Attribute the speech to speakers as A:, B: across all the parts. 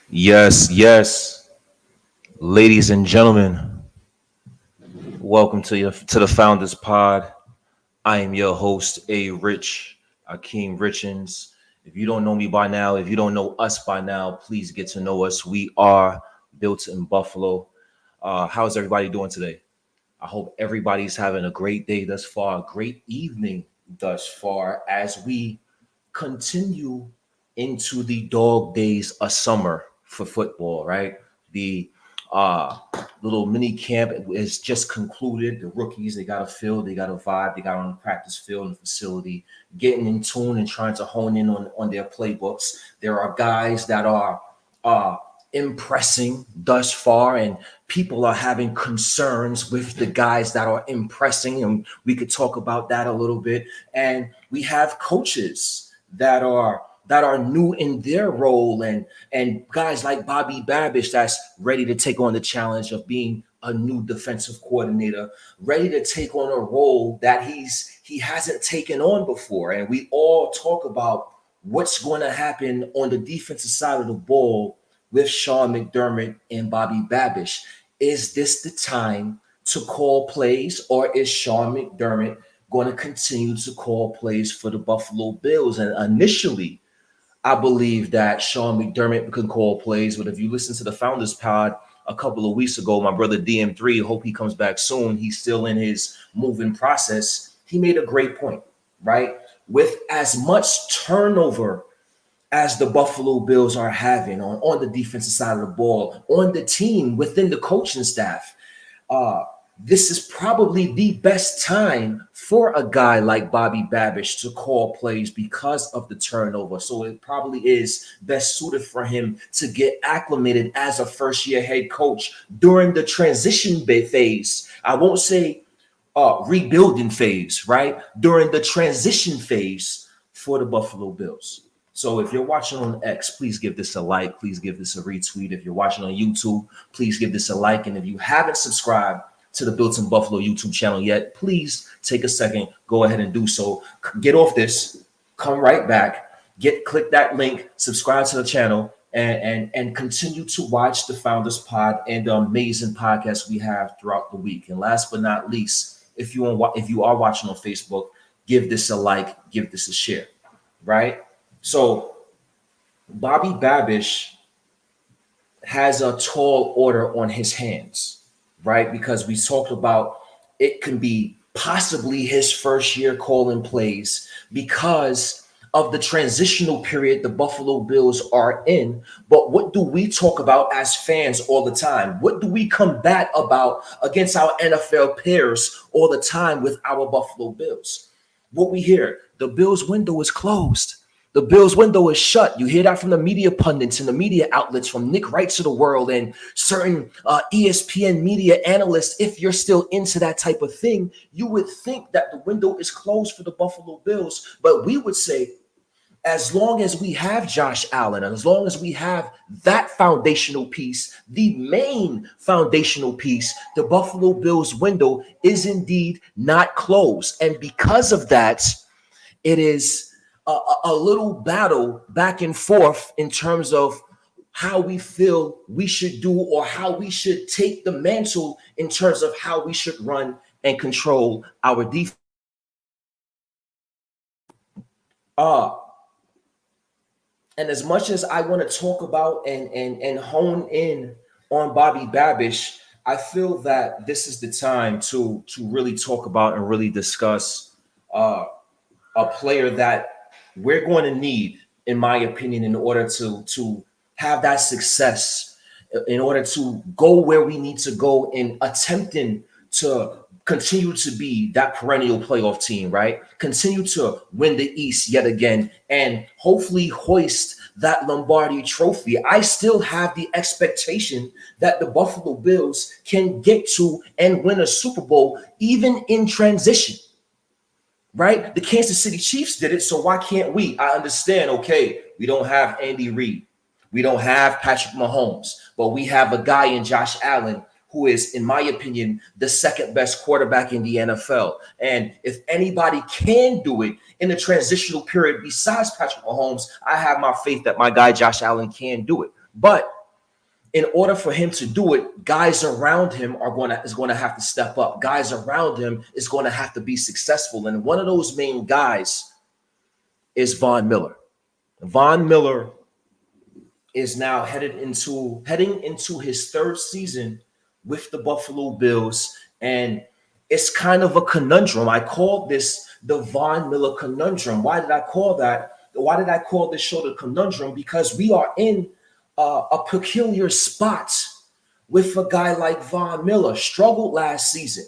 A: Yes, yes, ladies and gentlemen, welcome to the Founders Pod. I am your host, A. Rich, Akeem Richens. If you don't know me by now, if you don't know us by now, please get to know us. We are built in Buffalo. How's everybody doing today? I hope everybody's having a great day thus far, a great evening thus far, as we continue into the dog days of summer for football, right? The uh little mini camp is just concluded. The rookies, they got a feel, they got a vibe, they got on the practice field and facility, getting in tune and trying to hone in on their playbooks. There are guys that are uh impressing thus far, and people are having concerns with the guys that are impressing, and we could talk about that a little bit. And we have coaches that are new in their role, and guys like Bobby Babich that's ready to take on the challenge of being a new defensive coordinator, ready to take on a role that he hasn't taken on before. And we all talk about what's going to happen on the defensive side of the ball with Sean McDermott and Bobby Babich. Is this the time to call plays, or is Sean McDermott going to continue to call plays for the Buffalo Bills? And initially, I believe that Sean McDermott can call plays, but if you listen to the Founders Pod a couple of weeks ago, my brother DM3, hope he comes back soon. He's still in his moving process. He made a great point, right? With as much turnover as the Buffalo Bills are having on the defensive side of the ball, on the team, within the coaching staff, uh, this is probably the best time for a guy like Bobby Babich to call plays because of the turnover. So it probably is best suited for him to get acclimated as a first year head coach during the transition phase. I won't say rebuilding phase, right? During the transition phase for the Buffalo Bills. So if you're watching on X, please give this a like. Please give this a retweet. If you're watching on YouTube, please give this a like. And if you haven't subscribed to the Built in Buffalo YouTube channel yet, please take a second, go ahead and do so. Get off this, come right back, click that link, subscribe to the channel, and continue to watch the Founders Pod and the amazing podcasts we have throughout the week. And last but not least, if you are watching on Facebook, give this a like, give this a share, right? So Bobby Babich has a tall order on his hands, right? Because we talked about it can be possibly his first year calling plays because of the transitional period the Buffalo Bills are in. But what do we talk about as fans all the time? What do we combat about against our NFL peers all the time with our Buffalo Bills? What we hear, the Bills window is closed. The Bills window is shut. You hear that from the media pundits and the media outlets, from Nick Wrights of the world and certain ESPN media analysts. If you're still into that type of thing, you would think that the window is closed for the Buffalo Bills. But we would say, as long as we have Josh Allen, and as long as we have that foundational piece, the main foundational piece, the Buffalo Bills window is indeed not closed. And because of that, it is a little battle back and forth in terms of how we feel we should do, or how we should take the mantle in terms of how we should run and control our defense. Uh, and as much as I want to talk about and hone in on Bobby Babich, I feel that this is the time to really talk about and really discuss a player that we're going to need, in my opinion, in order to have that success, in order to go where we need to go in attempting to continue to be that perennial playoff team, right? Continue to win the East yet again and hopefully hoist that Lombardi trophy. I still have the expectation that the Buffalo Bills can get to and win a Super Bowl even in transition, right? The Kansas City Chiefs did it, so why can't we? I understand, okay, we don't have Andy Reid. We don't have Patrick Mahomes, but we have a guy in Josh Allen who is, in my opinion, the second best quarterback in the NFL. And if anybody can do it in the transitional period besides Patrick Mahomes, I have my faith that my guy Josh Allen can do it. But in order for him to do it, guys around him is going to have to step up. Guys around him is going to have to be successful. And one of those main guys is Von Miller. Von Miller is now heading into his third season with the Buffalo Bills. And it's kind of a conundrum. I called this the Von Miller conundrum. Why did I call that? Why did I call this show the conundrum? Because we are in a peculiar spot with a guy like Von Miller. Struggled last season,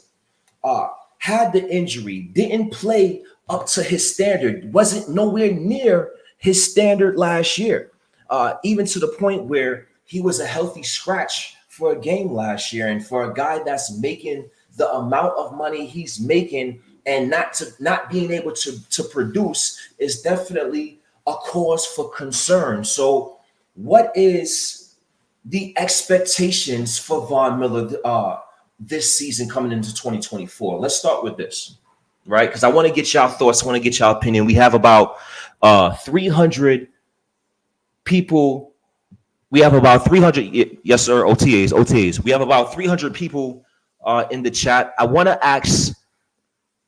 A: had the injury, didn't play up to his standard, wasn't nowhere near his standard last year, even to the point where he was a healthy scratch for a game last year. And for a guy that's making the amount of money he's making and not being able to produce is definitely a cause for concern. So what is the expectations for Von Miller this season coming into 2024? Let's start with this, right? Because I want to get y'all thoughts. I want to get y'all opinion. We have about 300 people. We have about 300. Yes, sir. OTAs. We have about 300 people in the chat. I want to ask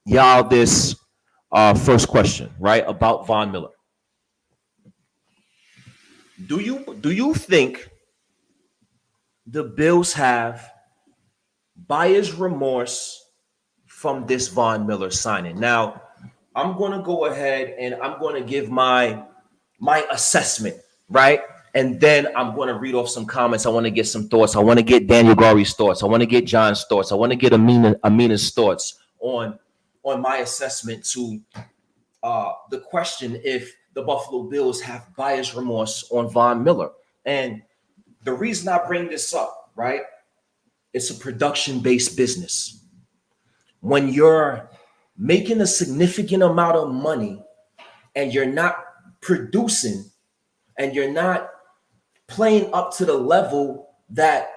A: y'all this first question, right? About Von Miller. Do you think the Bills have buyer's remorse from this Von Miller signing? Now, I'm going to go ahead and I'm going to give my assessment, right? And then I'm going to read off some comments. I want to get some thoughts. I want to get Daniel Gari's thoughts. I want to get John's thoughts. I want to get Amina's thoughts on my assessment to the question if the Buffalo Bills have buyer's remorse on Von Miller. And the reason I bring this up, right, it's a production-based business. When you're making a significant amount of money and you're not producing and you're not playing up to the level that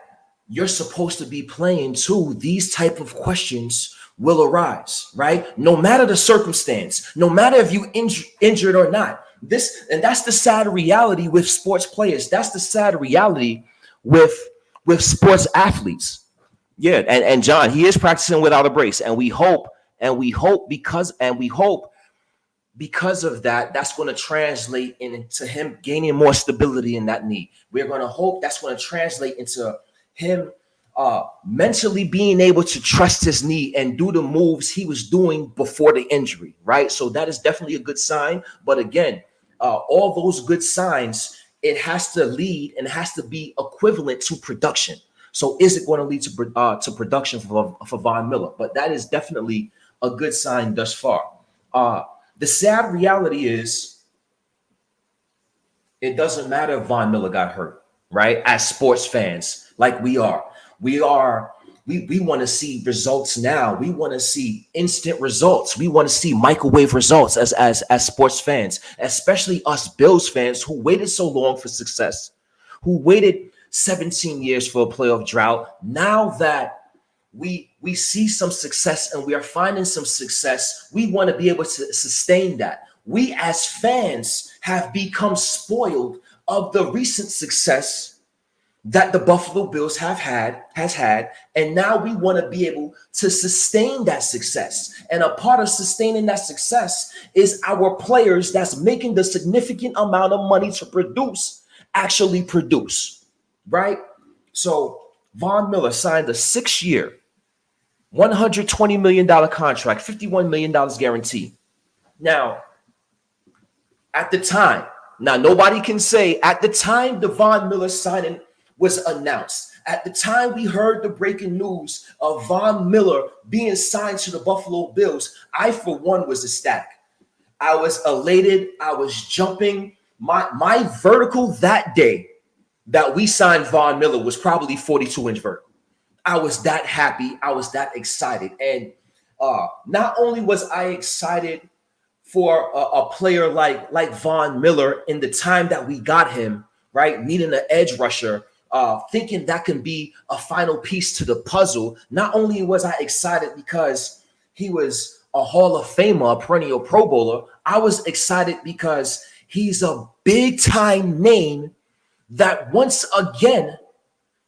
A: you're supposed to be playing to, these type of questions will arise, right? No matter the circumstance, no matter if you injured or not. That's the sad reality with sports players. That's the sad reality with sports athletes. Yeah, and John, he is practicing without a brace, and we hope because of that, that's going to translate into him gaining more stability in that knee. We're going to hope that's going to translate into him mentally being able to trust his knee and do the moves he was doing before the injury, right? So that is definitely a good sign. But again, all those good signs, it has to lead and has to be equivalent to production. So is it going to lead to production for Von Miller? But that is definitely a good sign thus far. The sad reality is it doesn't matter if Von Miller got hurt, right? As sports fans, like we want to see results now. We want to see instant results. We want to see microwave results as sports fans, especially us Bills fans who waited so long for success, who waited 17 years for a playoff drought. Now that we see some success and we are finding some success, we want to be able to sustain that. We as fans have become spoiled of the recent success that the Buffalo Bills has had, and now we want to be able to sustain that success. And a part of sustaining that success is our players that's making the significant amount of money to produce, actually produce, right? So Von Miller signed a 6-year, $120 million contract, $51 million guaranteed. Now, at the time, nobody can say at the time the Von Miller signing was announced. At the time we heard the breaking news of Von Miller being signed to the Buffalo Bills, I, for one, was ecstatic. I was elated. I was jumping. My vertical that day that we signed Von Miller was probably 42-inch vertical. I was that happy. I was that excited. And not only was I excited for a player like Von Miller in the time that we got him, right, needing an edge rusher, thinking that can be a final piece to the puzzle. Not only was I excited because he was a Hall of Famer, a perennial Pro Bowler, I was excited because he's a big-time name that once again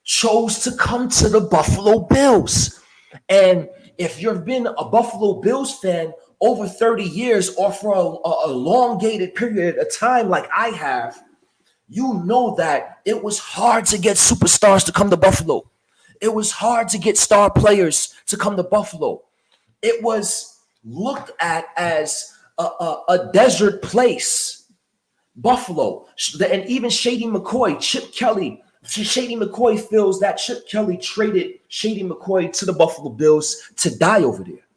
A: chose to come to the Buffalo Bills. And if you've been a Buffalo Bills fan over 30 years or for a elongated period of time like I have, you know that it was hard to get superstars to come to Buffalo. It was hard to get star players to come to Buffalo. It was looked at as a desert place, Buffalo. And even Shady McCoy, Chip Kelly, Shady McCoy feels that Chip Kelly traded Shady McCoy to the Buffalo Bills to die over there,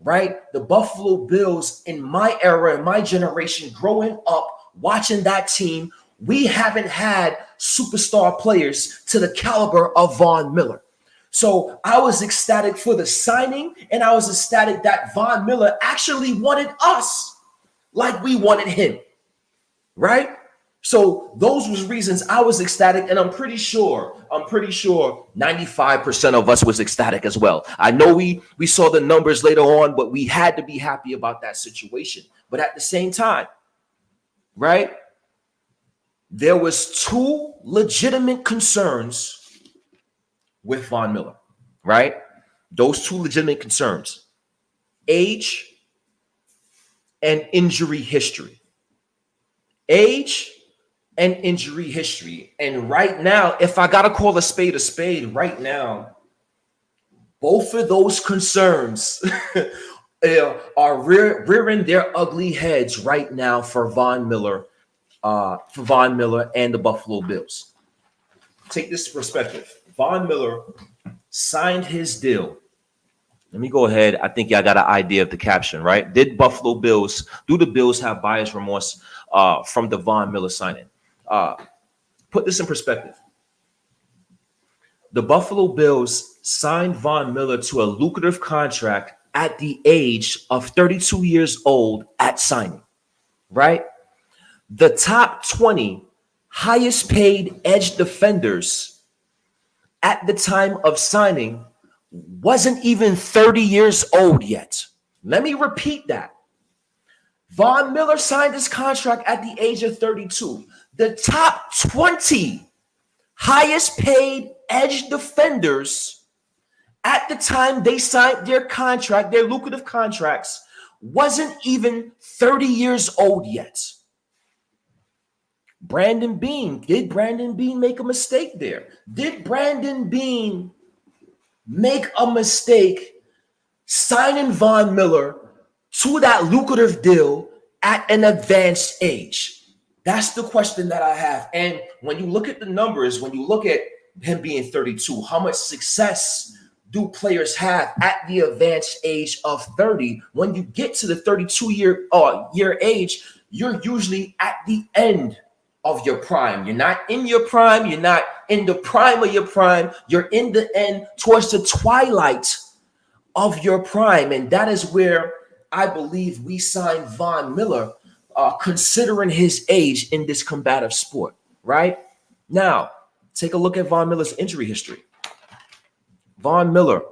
A: right? The Buffalo Bills in my era, in my generation, growing up, watching that team, we haven't had superstar players to the caliber of Von Miller. So I was ecstatic for the signing, and I was ecstatic that Von Miller actually wanted us like we wanted him, right? So those was reasons I was ecstatic, and I'm pretty sure 95% of us was ecstatic as well. I know we saw the numbers later on, but we had to be happy about that situation. But at the same time, right, there was two legitimate concerns with Von Miller, right? Those two legitimate concerns: age and injury history. Age and injury history. And right now, if I gotta call a spade right now, both of those concerns are rearing their ugly heads right now for Von Miller and the Buffalo Bills. Take this perspective. Von Miller signed his deal. Let me go ahead. I think y'all got an idea of the caption, right? Do the Bills have buyer's remorse from the Von Miller signing? Put this in perspective. The Buffalo Bills signed Von Miller to a lucrative contract at the age of 32 years old at signing, right? The top 20 highest paid edge defenders at the time of signing wasn't even 30 years old yet. Let me repeat that. Von Miller signed his contract at the age of 32. The top 20 highest paid edge defenders at the time they signed their contract, their lucrative contracts, wasn't even 30 years old yet. Brandon Beane. Did Brandon Beane make a mistake there? Did Brandon Beane make a mistake signing Von Miller to that lucrative deal at an advanced age? That's the question that I have. And when you look at the numbers, when you look at him being 32, how much success do players have at the advanced age of 30? When you get to the 32 year age, you're usually at the end of your prime. You're not in your prime. You're not in the prime of your prime. You're in the end, towards the twilight of your prime. And that is where I believe we signed Von Miller, considering his age in this combative sport, right? Now, take a look at Von Miller's injury history. Von Miller,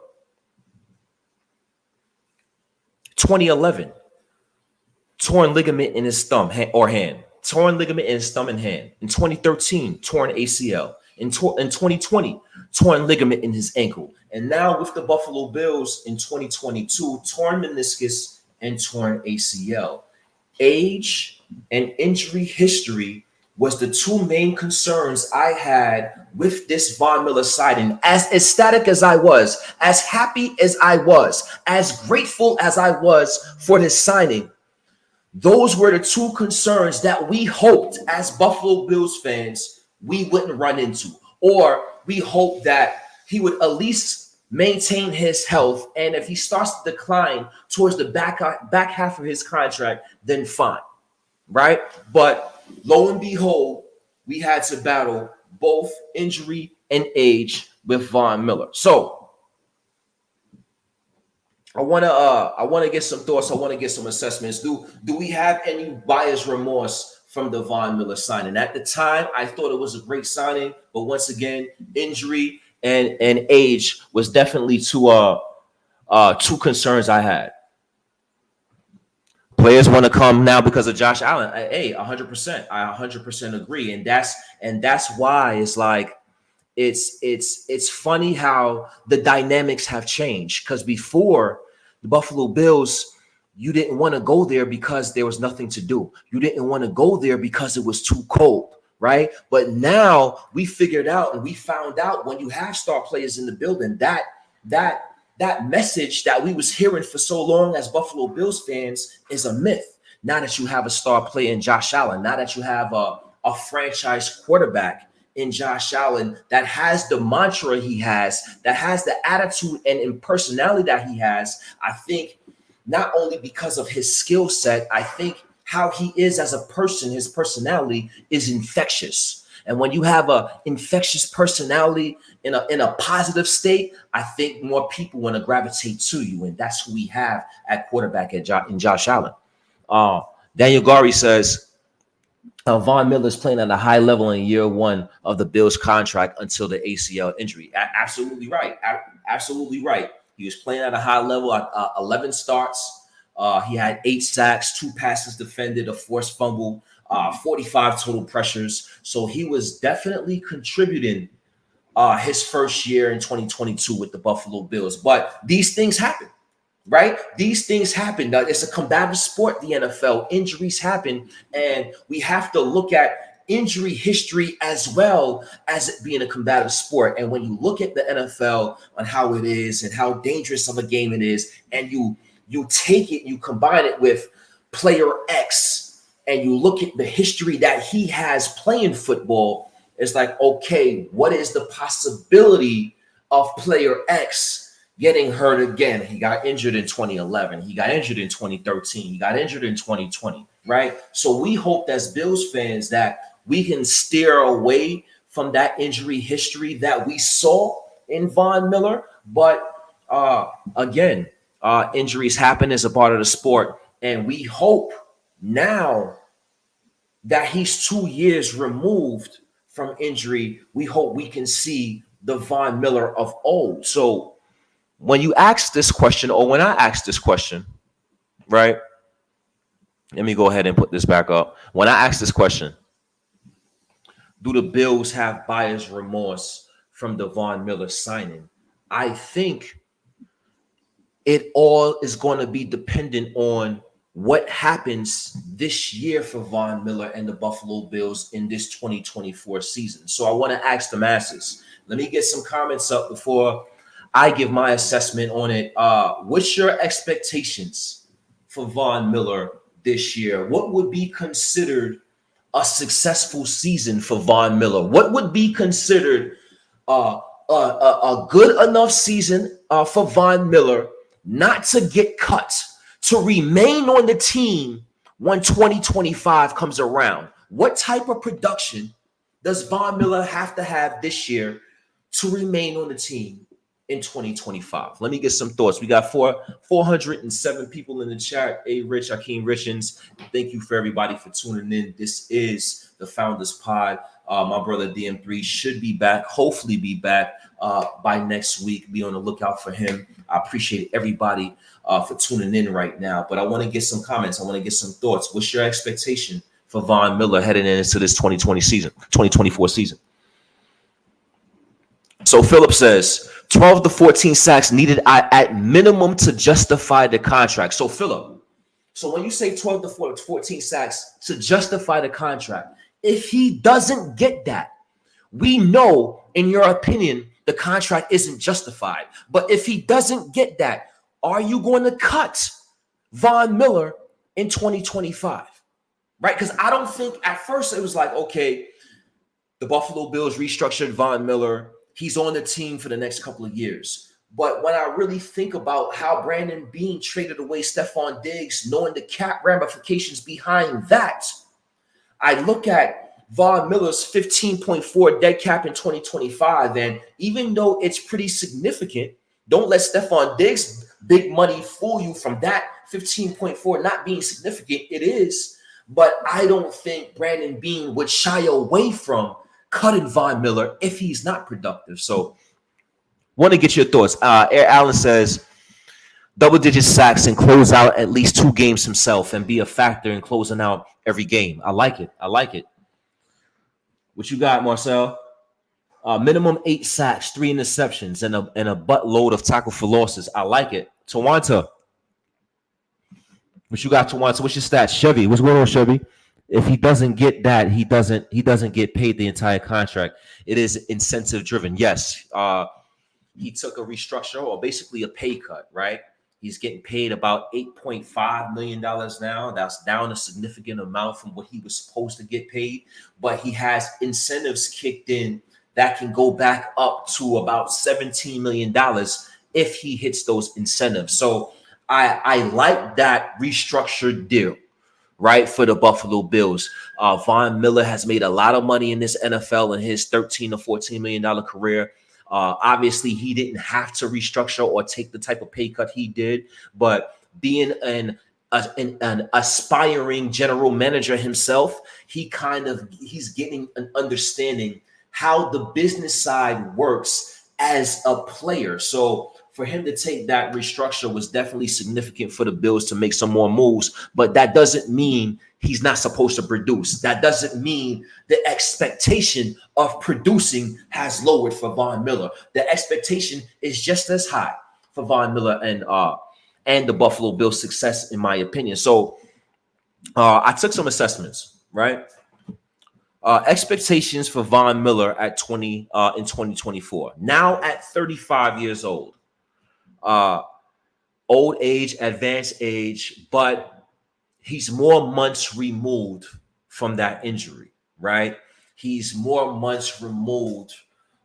A: 2011, torn ligament in his thumb or hand. Torn ligament in his thumb and hand. In 2013, torn ACL. In 2020, torn ligament in his ankle. And now with the Buffalo Bills in 2022, torn meniscus and torn ACL. Age and injury history was the two main concerns I had with this Von Miller signing. As ecstatic as I was, as happy as I was, as grateful as I was for this signing, those were the two concerns that we hoped as Buffalo Bills fans we wouldn't run into, or we hoped that he would at least maintain his health. And if he starts to decline towards the back half of his contract, then fine, right? But lo and behold, we had to battle both injury and age with Von Miller. So I want to get some thoughts. I want to get some assessments. Do we have any buyer's remorse from the Von Miller signing? At the time, I thought it was a great signing, but once again, injury and age was definitely two concerns I had. Players want to come now because of Josh Allen. Hey, 100%. I 100% agree, and that's why it's like it's funny how the dynamics have changed, because before the Buffalo Bills, you didn't want to go there because there was nothing to do. You didn't want to go there because it was too cold, right? But now we figured out and we found out, when you have star players in the building, that message that we was hearing for so long as Buffalo Bills fans is a myth. Now that you have a star player in Josh Allen, now that you have a franchise quarterback in Josh Allen that has the mantra he has, that has the attitude and personality that he has, I think not only because of his skill set, I think how he is as a person, his personality is infectious. And when you have a infectious personality in a positive state, I think more people want to gravitate to you, and that's who we have at quarterback in Josh Allen. Daniel Gary says, Von Miller is playing at a high level in year one of the Bills contract until the ACL injury. Absolutely right. Absolutely right. He was playing at a high level at 11 starts. He had 8 sacks, 2 passes defended, a forced fumble, 45 total pressures. So he was definitely contributing his first year in 2022 with the Buffalo Bills. But these things happen. Right? These things happen. Now, it's a combative sport, the NFL. Injuries happen, and we have to look at injury history as well as it being a combative sport. And when you look at the NFL on how it is and how dangerous of a game it is, and you take it, you combine it with player X, and you look at the history that he has playing football, it's like, okay, what is the possibility of player X getting hurt again? He got injured in 2011. He got injured in 2013. He got injured in 2020, right? So we hope as Bills fans that we can steer away from that injury history that we saw in Von Miller. But again, injuries happen as a part of the sport. And we hope now that he's 2 years removed from injury, we hope we can see the Von Miller of old. So when you ask this question, or when I ask this question, right? Let me go ahead and put this back up. When I ask this question, do the Bills have buyer's remorse from the Von Miller signing? I think it all is going to be dependent on what happens this year for Von Miller and the Buffalo Bills in this 2024 season. So I want to ask the masses. Let me get some comments up before I give my assessment on it. What's your expectations for Von Miller this year? What would be considered a successful season for Von Miller? What would be considered a good enough season for Von Miller not to get cut, to remain on the team when 2025 comes around? What type of production does Von Miller have to have this year to remain on the team in 2025? Let me get some thoughts. We got 407 people in the chat. Hey, Rich, Akeem Richens. Thank you for everybody for tuning in. This is the Founders Pod. My brother DM3 should be back, hopefully be back by next week. Be on the lookout for him. I appreciate everybody for tuning in right now. But I want to get some comments. I want to get some thoughts. What's your expectation for Von Miller heading into this 2024 season? So Philip says 12 to 14 sacks needed at minimum to justify the contract. So Philip, so when you say 12 to 14 sacks to justify the contract, if he doesn't get that, we know, in your opinion, the contract isn't justified. But if he doesn't get that, are you going to cut Von Miller in 2025? Right? Because I don't think at first it was like, okay, the Buffalo Bills restructured Von Miller. He's on the team for the next couple of years. But when I really think about how Brandon Beane traded away Stephon Diggs, knowing the cap ramifications behind that, I look at Von Miller's 15.4 dead cap in 2025. And even though it's pretty significant, don't let Stephon Diggs' big money fool you from that 15.4 not being significant. It is. But I don't think Brandon Beane would shy away from cutting Von Miller if he's not productive. So want to get your thoughts. Air Allen says double-digit sacks and close out at least 2 games himself and be a factor in closing out every game. I like it. What you got, Marcel? Minimum 8 sacks, 3 interceptions, and a buttload of tackle for losses. I like it. Tawanta, what you got, Tawanta? What's your stats? Chevy, what's going on, Chevy? If he doesn't get that, he doesn't get paid the entire contract. It is incentive driven. Yes. He took a restructure or basically a pay cut, right? He's getting paid about $8.5 million now. That's down a significant amount from what he was supposed to get paid. But he has incentives kicked in that can go back up to about $17 million if he hits those incentives. So I like that restructured deal, right, for the Buffalo Bills. Von Miller has made a lot of money in this NFL in his $13 or $14 million career. Obviously, he didn't have to restructure or take the type of pay cut he did, but being an aspiring general manager himself, he's getting an understanding how the business side works as a player. So for him to take that restructure was definitely significant for the Bills to make some more moves, but that doesn't mean he's not supposed to produce. That doesn't mean the expectation of producing has lowered for Von Miller. The expectation is just as high for Von Miller and the Buffalo Bills' success, in my opinion. So I took some assessments, right? Expectations for Von Miller in 2024. Now at 35 years old. Old age, advanced age, but he's more months removed from that injury, right? He's more months removed,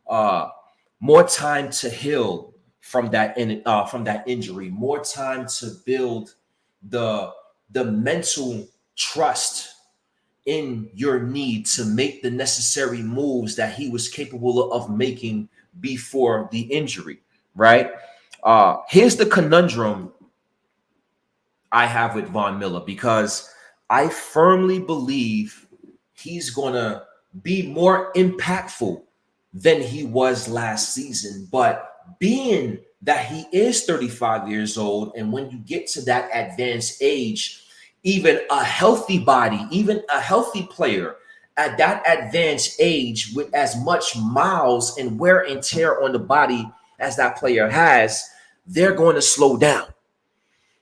A: more time to heal from that injury, more time to build the mental trust in your need to make the necessary moves that he was capable of making before the injury, right? Here's the conundrum I have with Von Miller, because I firmly believe he's going to be more impactful than he was last season. But being that he is 35 years old, and when you get to that advanced age, even a healthy body, even a healthy player at that advanced age with as much miles and wear and tear on the body as that player has, they're going to slow down.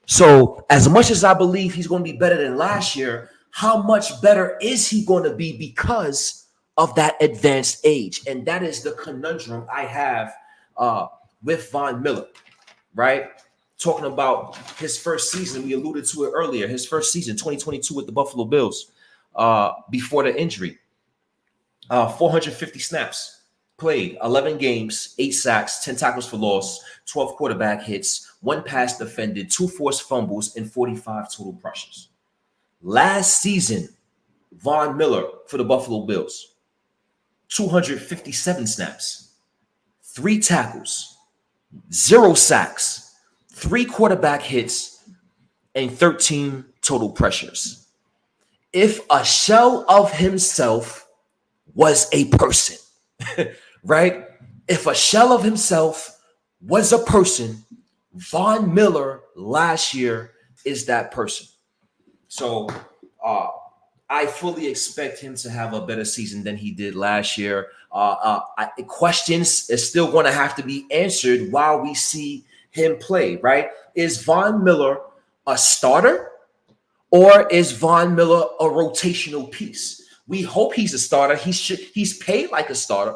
A: So as much as I believe he's going to be better than last year, how much better is he going to be because of that advanced age? And that is the conundrum I have with Von Miller, right? Talking about his first season, we alluded to it earlier, his first season, 2022 with the Buffalo Bills, before the injury. 450 snaps played, 11 games, 8 sacks, 10 tackles for loss, 12 quarterback hits, 1 pass defended, 2 forced fumbles, and 45 total pressures. Last season, Von Miller for the Buffalo Bills, 257 snaps, 3 tackles, 0 sacks, 3 quarterback hits, and 13 total pressures. If a shell of himself was a person, right? If a shell of himself was a person, Von Miller last year is that person. So I fully expect him to have a better season than he did last year. Questions is still going to have to be answered while we see him play, right? Is Von Miller a starter, or is Von Miller a rotational piece? We hope he's a starter. He's paid like a starter.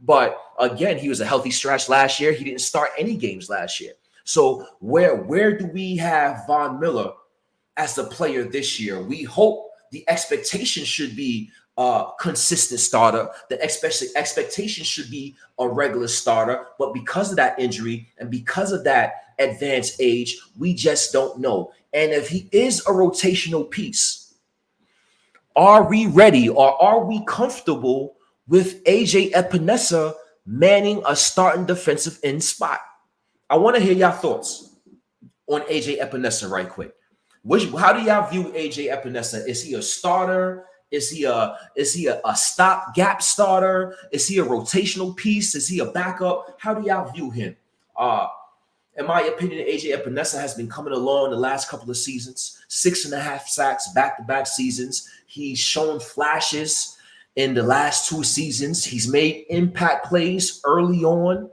A: But again, he was a healthy scratch last year. He didn't start any games last year. So where do we have Von Miller as the player this year? We hope the expectation should be a consistent starter. The expectation should be a regular starter. But because of that injury and because of that advanced age, we just don't know. And if he is a rotational piece, are we ready, or are we comfortable with AJ Epinesa manning a starting defensive end spot? I want to hear your thoughts on AJ Epinesa right quick. How do y'all view AJ Epinesa? Is he a starter? Is he a stopgap starter? Is he a rotational piece? Is he a backup? How do y'all view him? In my opinion, AJ Epinesa has been coming along the last couple of seasons, 6.5 sacks, back-to-back seasons. He's shown flashes. in the last 2 seasons. He's made impact plays early on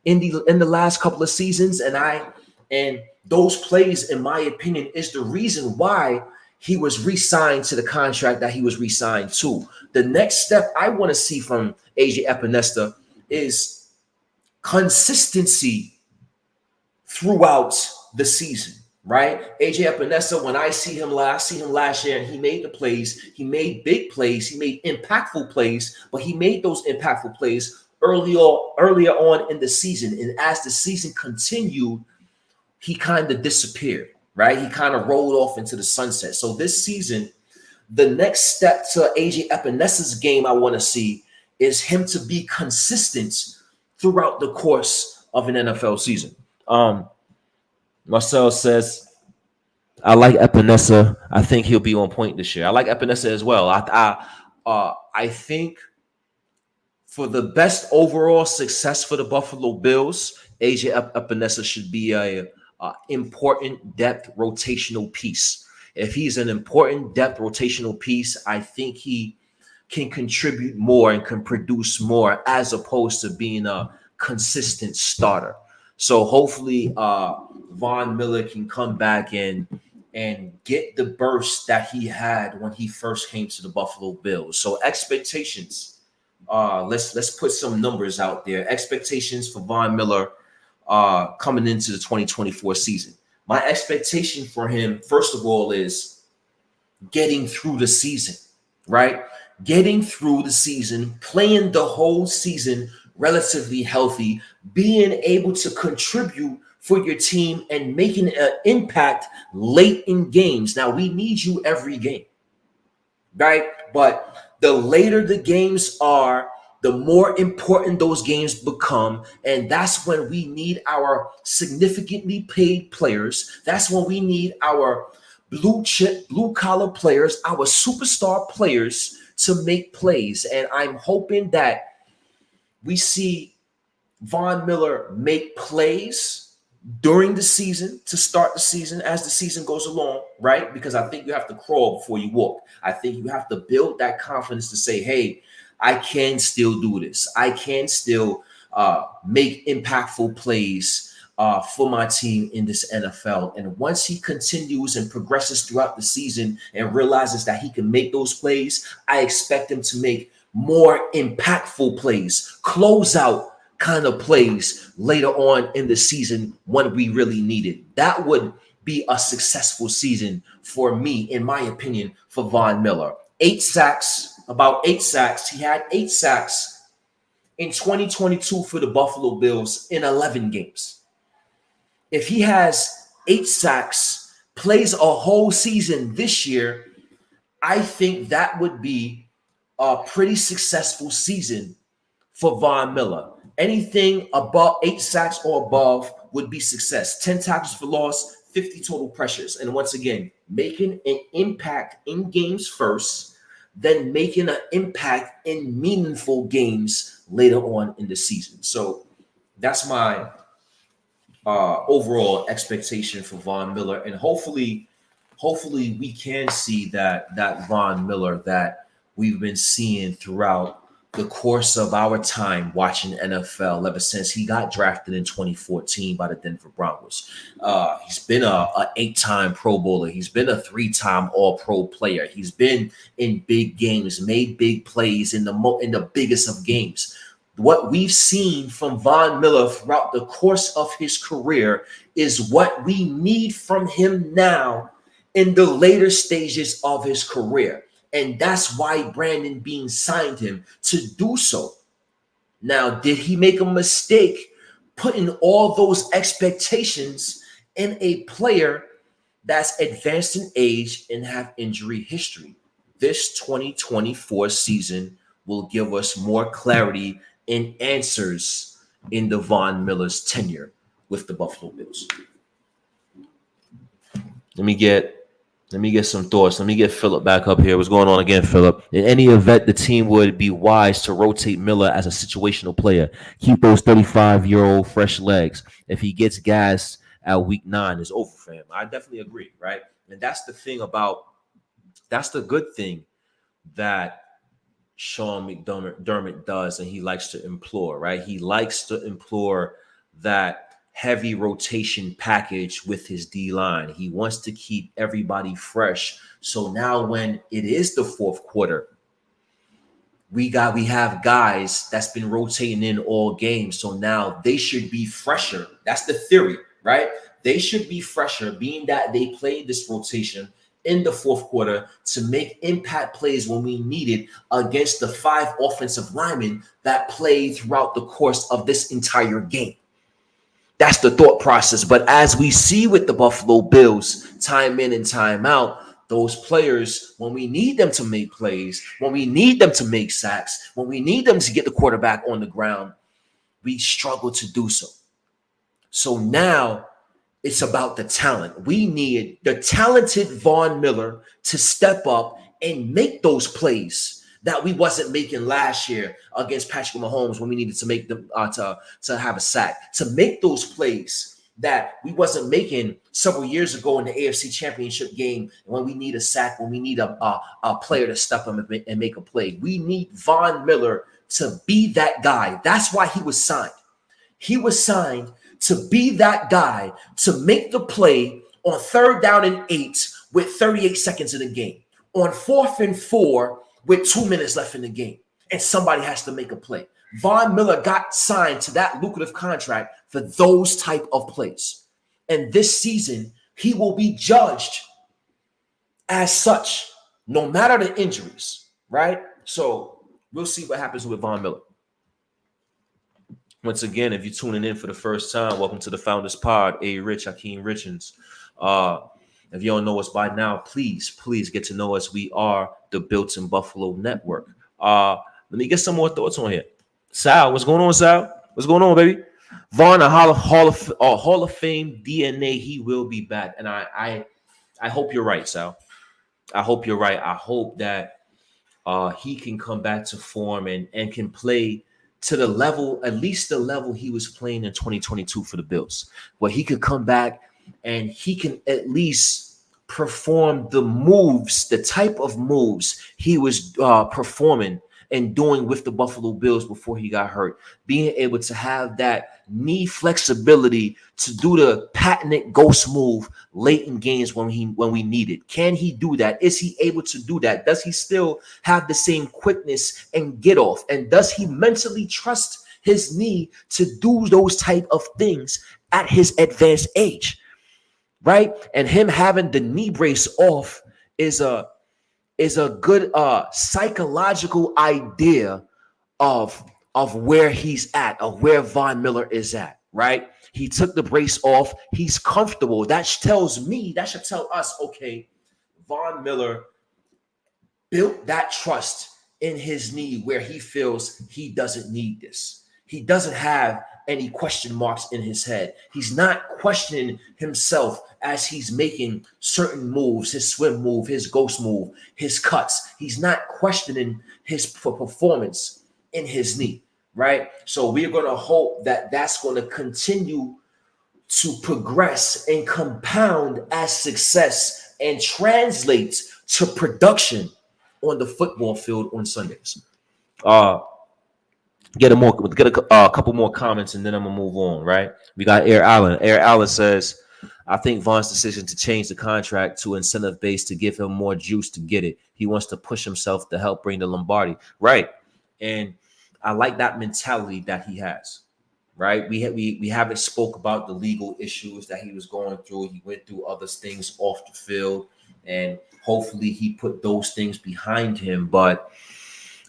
A: in the last couple of seasons, and those plays, in my opinion, is the reason why he was re-signed to the contract that he was re-signed to. The next step I want to see from AJ Epinesa is consistency throughout the season, right? AJ Epinesa, when I see him last year, and he made the plays, he made big plays, he made impactful plays, but he made those impactful plays earlier on in the season. And as the season continued, he kind of disappeared, right? He kind of rolled off into the sunset. So this season, the next step to AJ Epinesa's game I want to see is him to be consistent throughout the course of an NFL season. Marcel says, I like Epinesa. I think he'll be on point this year. I like Epinesa as well. I think for the best overall success for the Buffalo Bills, AJ Epinesa should be a important depth rotational piece. If he's an important depth rotational piece, I think he can contribute more and can produce more as opposed to being a consistent starter. So hopefully Von Miller can come back and get the burst that he had when he first came to the Buffalo Bills. So expectations, let's put some numbers out there. Expectations for Von Miller coming into the 2024 season. My expectation for him, first of all, is getting through the season, right? Getting through the season, playing the whole season relatively healthy, being able to contribute for your team and making an impact late in games. Now, we need you every game, right? But the later the games are, the more important those games become. And that's when we need our significantly paid players. That's when we need our blue chip, blue collar players, our superstar players to make plays. And I'm hoping that we see Von Miller make plays during the season to start the season as the season goes along, right? Because I think you have to crawl before you walk. I think you have to build that confidence to say, hey, I can still do this. I can still make impactful plays for my team in this NFL. And once he continues and progresses throughout the season and realizes that he can make those plays, I expect him to make more impactful plays, close out kind of plays later on in the season when we really need it. That would be a successful season for me, in my opinion, for Von Miller. 8 sacks, about 8 sacks. He had 8 sacks in 2022 for the Buffalo Bills in 11 games. If he has 8 sacks, plays a whole season this year, I think that would be a pretty successful season for Von Miller. Anything above 8 sacks or above would be success. 10 tackles for loss, 50 total pressures. And once again, making an impact in games first, then making an impact in meaningful games later on in the season. So that's my overall expectation for Von Miller. And hopefully we can see that Von Miller that we've been seeing throughout the course of our time watching NFL ever since he got drafted in 2014 by the Denver Broncos. He's been a 8-time Pro Bowler. He's been a 3-time All-Pro player. He's been in big games, made big plays in the biggest of games. What we've seen from Von Miller throughout the course of his career is what we need from him now in the later stages of his career. And that's why Brandon Beane signed him to do so. Now, did he make a mistake putting all those expectations in a player that's advanced in age and have injury history? This 2024 season will give us more clarity and answers in the Von Miller's tenure with the Buffalo Bills. Let me get some thoughts. Let me get Philip back up here. What's going on again, Philip? In any event, the team would be wise to rotate Miller as a situational player. Keep those 35-year-old fresh legs. If he gets gas at week 9, it's over for him. I definitely agree, right? And that's the good thing that Sean McDermott does, and he likes to implore, right? He likes to implore that heavy rotation package with his D line. He wants to keep everybody fresh. So now when it is the fourth quarter, we have guys that's been rotating in all games. So now they should be fresher. That's the theory, right? They should be fresher, being that they played this rotation in the fourth quarter to make impact plays when we need it against the 5 offensive linemen that played throughout the course of this entire game. That's the thought process. But as we see with the Buffalo Bills, time in and time out, those players, when we need them to make plays, when we need them to make sacks, when we need them to get the quarterback on the ground, we struggle to do so. So now it's about the talent. We need the talented Von Miller to step up and make those plays that we wasn't making last year against Patrick Mahomes when we needed to make them to have a sack, to make those plays that we wasn't making several years ago in the AFC Championship game when we need a sack, when we need a player to step up and make a play. We need Von Miller to be that guy. That's why he was signed. He was signed to be that guy to make the play on 3rd down and 8 with 38 seconds in the game, on 4th and 4 with 2 minutes left in the game, and somebody has to make a play. Von Miller got signed to that lucrative contract for those type of plays. And this season, he will be judged as such, no matter the injuries, right? So we'll see what happens with Von Miller. Once again, if you're tuning in for the first time, welcome to the Founders Pod. Rich, Hakeem Richens. If you don't know us by now, please get to know us. We are the Built in Buffalo Network. Let me get some more thoughts on here. Sal, what's going on, Sal? What's going on, baby? Vaughn, a Hall of Fame DNA. He will be back, and I hope you're right, Sal. I hope you're right. I hope that he can come back to form and can play to the level, at least the level he was playing in 2022 for the Bills, where he could come back and he can at least perform the moves, the type of moves he was performing and doing with the Buffalo Bills before he got hurt. Being able to have that knee flexibility to do the patented ghost move late in games when we need it. Can he do that? Is he able to do that? Does he still have the same quickness and get off? And does he mentally trust his knee to do those type of things at his advanced age? Right? And him having the knee brace off is a good psychological idea of where he's at, of where Von Miller is at, right? He took the brace off. He's comfortable. That should tell us, okay, Von Miller built that trust in his knee where he feels he doesn't need this. He doesn't have any question marks in his head. He's not questioning himself as he's making certain moves, his swim move, his ghost move, his cuts. He's not questioning his performance in his knee, right? So we're going to hope that that's going to continue to progress and compound as success and translate to production on the football field on Sundays. Get a couple more comments and then I'm gonna move on. Right? We got Air Allen. Air Allen says, "I think Vaughn's decision to change the contract to incentive based to give him more juice to get it. He wants to push himself to help bring the Lombardi." Right, and I like that mentality that he has. Right, we haven't spoke about the legal issues that he was going through. He went through other things off the field, and hopefully he put those things behind him. But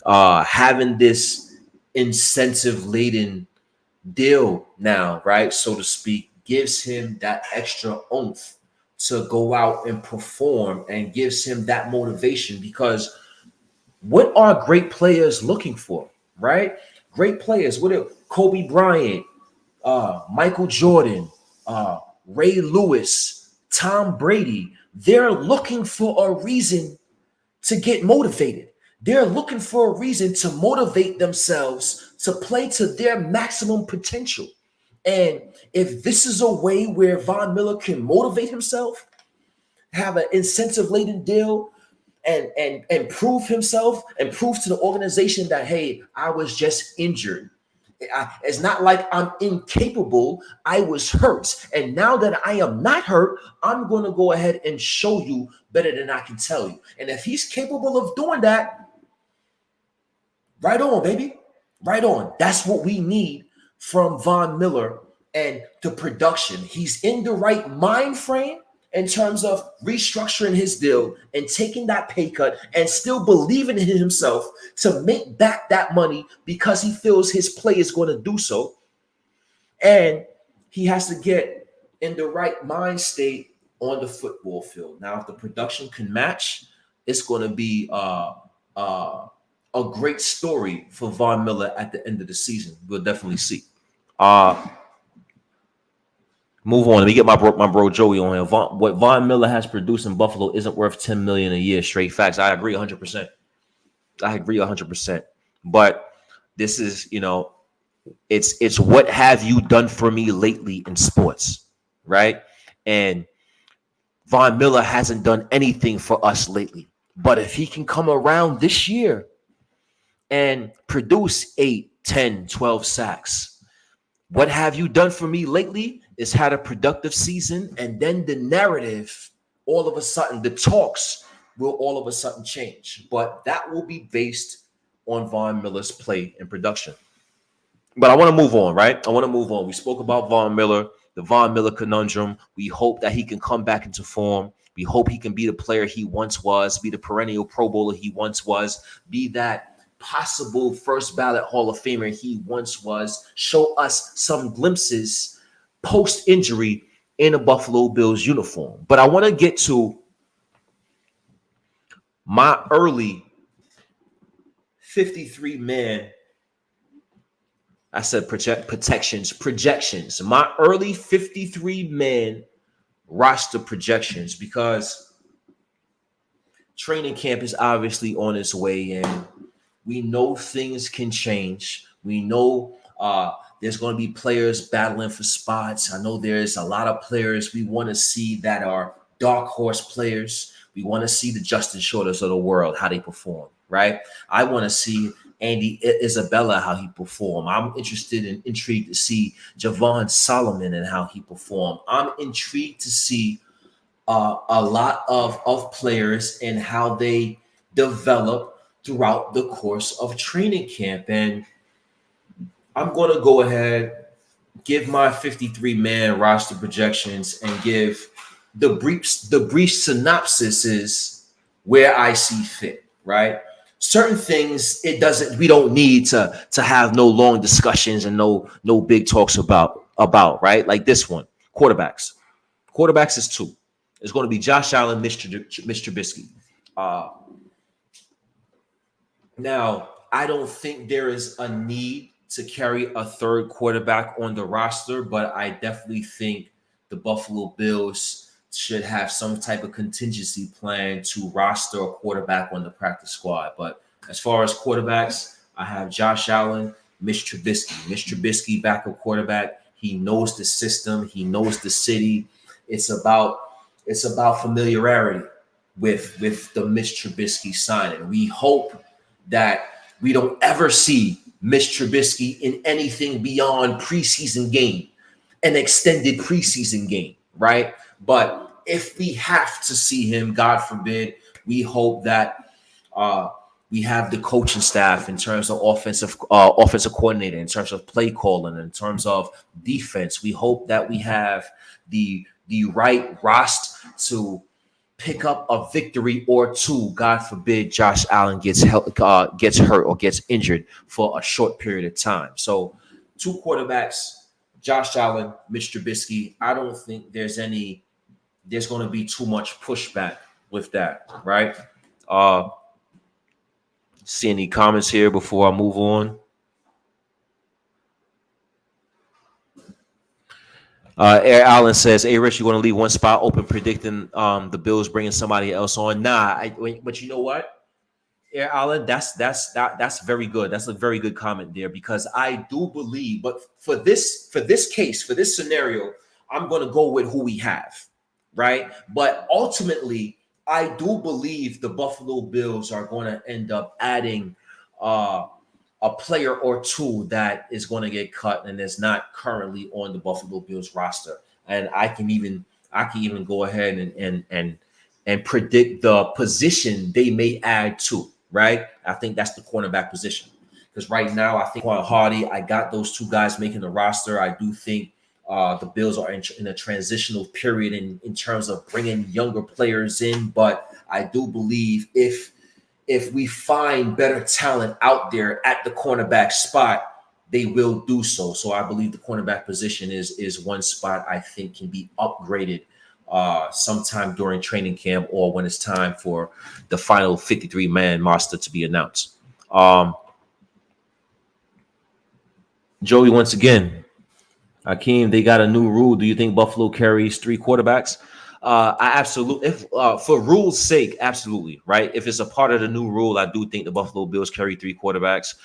A: having this incentive-laden deal now, right, so to speak, gives him that extra oomph to go out and perform and gives him that motivation, because what are great players looking for, right? Great players, what are Kobe Bryant, Michael Jordan, Ray Lewis, Tom Brady, they're looking for a reason to get motivated. They're looking for a reason to motivate themselves to play to their maximum potential. And if this is a way where Von Miller can motivate himself, have an incentive-laden deal, and prove himself and prove to the organization that, hey, I was just injured. It's not like I'm incapable. I was hurt. And now that I am not hurt, I'm going to go ahead and show you better than I can tell you. And if he's capable of doing that, right on, baby. Right on. That's what we need from Von Miller and the production. He's in the right mind frame in terms of restructuring his deal and taking that pay cut and still believing in himself to make back that money because he feels his play is going to do so. And he has to get in the right mind state on the football field. Now, if the production can match, it's going to be a great story for Von Miller at the end of the season. We'll definitely see. Move on. Let me get my bro Joey on here. What Von Miller has produced in Buffalo isn't worth $10 million a year. Straight facts. I agree 100%. I agree 100%. But this is, it's what have you done for me lately in sports, right? And Von Miller hasn't done anything for us lately. But if he can come around this year and produce 8, 10, 12 sacks, what have you done for me lately is had a productive season, and then the narrative, all of a sudden, the talks will all of a sudden change. But that will be based on Von Miller's play and production. But I want to move on, right? I want to move on. We spoke about Von Miller, the Von Miller conundrum. We hope that he can come back into form. We hope he can be the player he once was, be the perennial Pro Bowler he once was, be that possible first ballot Hall of Famer he once was, show us some glimpses post-injury in a Buffalo Bills uniform. But I want to get to my early 53-man, I said projections. My early 53-man roster projections, because training camp is obviously on its way in. We know things can change. We know there's going to be players battling for spots. I know there's a lot of players we want to see that are dark horse players. We want to see the Justin Shorters of the world, how they perform, right? I want to see Andy Isabella, how he performed. I'm interested and intrigued to see Javon Solomon and how he performed. I'm intrigued to see a lot of players and how they develop throughout the course of training camp. And I'm going to go ahead, give my 53-man roster projections and give the brief synopsis is where I see fit, right? Certain things we don't need to have no long discussions and no big talks about, right? Like this one, quarterbacks. Quarterbacks is 2. It's going to be Josh Allen, Mitch Trubisky. Now, I don't think there is a need to carry a third quarterback on the roster, but I definitely think the Buffalo Bills should have some type of contingency plan to roster a quarterback on the practice squad. But as far as quarterbacks, I have Josh Allen, Mitch Trubisky. Mitch Trubisky, backup quarterback. He knows the system. He knows the city. It's about familiarity with the Mitch Trubisky signing. We hope that we don't ever see Mitch Trubisky in anything beyond preseason game, an extended preseason game, right? But if we have to see him, God forbid, we hope that we have the coaching staff in terms of offensive coordinator, in terms of play calling, in terms of defense. We hope that we have the right roster to pick up a victory or two. God forbid Josh Allen gets hurt or gets injured for a short period of time. So 2 quarterbacks, Josh Allen, Mitch Trubisky. I don't think there's going to be too much pushback with that, right? See any comments here before I move on? Air Allen says, "Hey, Rich, you want to leave one spot open, predicting the Bills bringing somebody else on?" But you know what, Air Allen, that's very good. That's a very good comment there, because I do believe. But for this scenario, I'm going to go with who we have, right? But ultimately, I do believe the Buffalo Bills are going to end up adding uh, a player or two that is going to get cut and is not currently on the Buffalo Bills roster. And I can even go ahead and predict the position they may add to. Right, I think that's the cornerback position because right now I think on Hardy, I got those two guys making the roster. I do think the Bills are in a transitional period in terms of bringing younger players in, but I do believe if we find better talent out there at the cornerback spot, they will do so. So I believe the cornerback position is one spot I think can be upgraded sometime during training camp or when it's time for the final 53-man roster to be announced. Joey, once again, Akeem, they got a new rule. Do you think Buffalo carries three quarterbacks? I absolutely, if for rule's sake, absolutely, right. If it's a part of the new rule, I do think the Buffalo Bills carry three quarterbacks.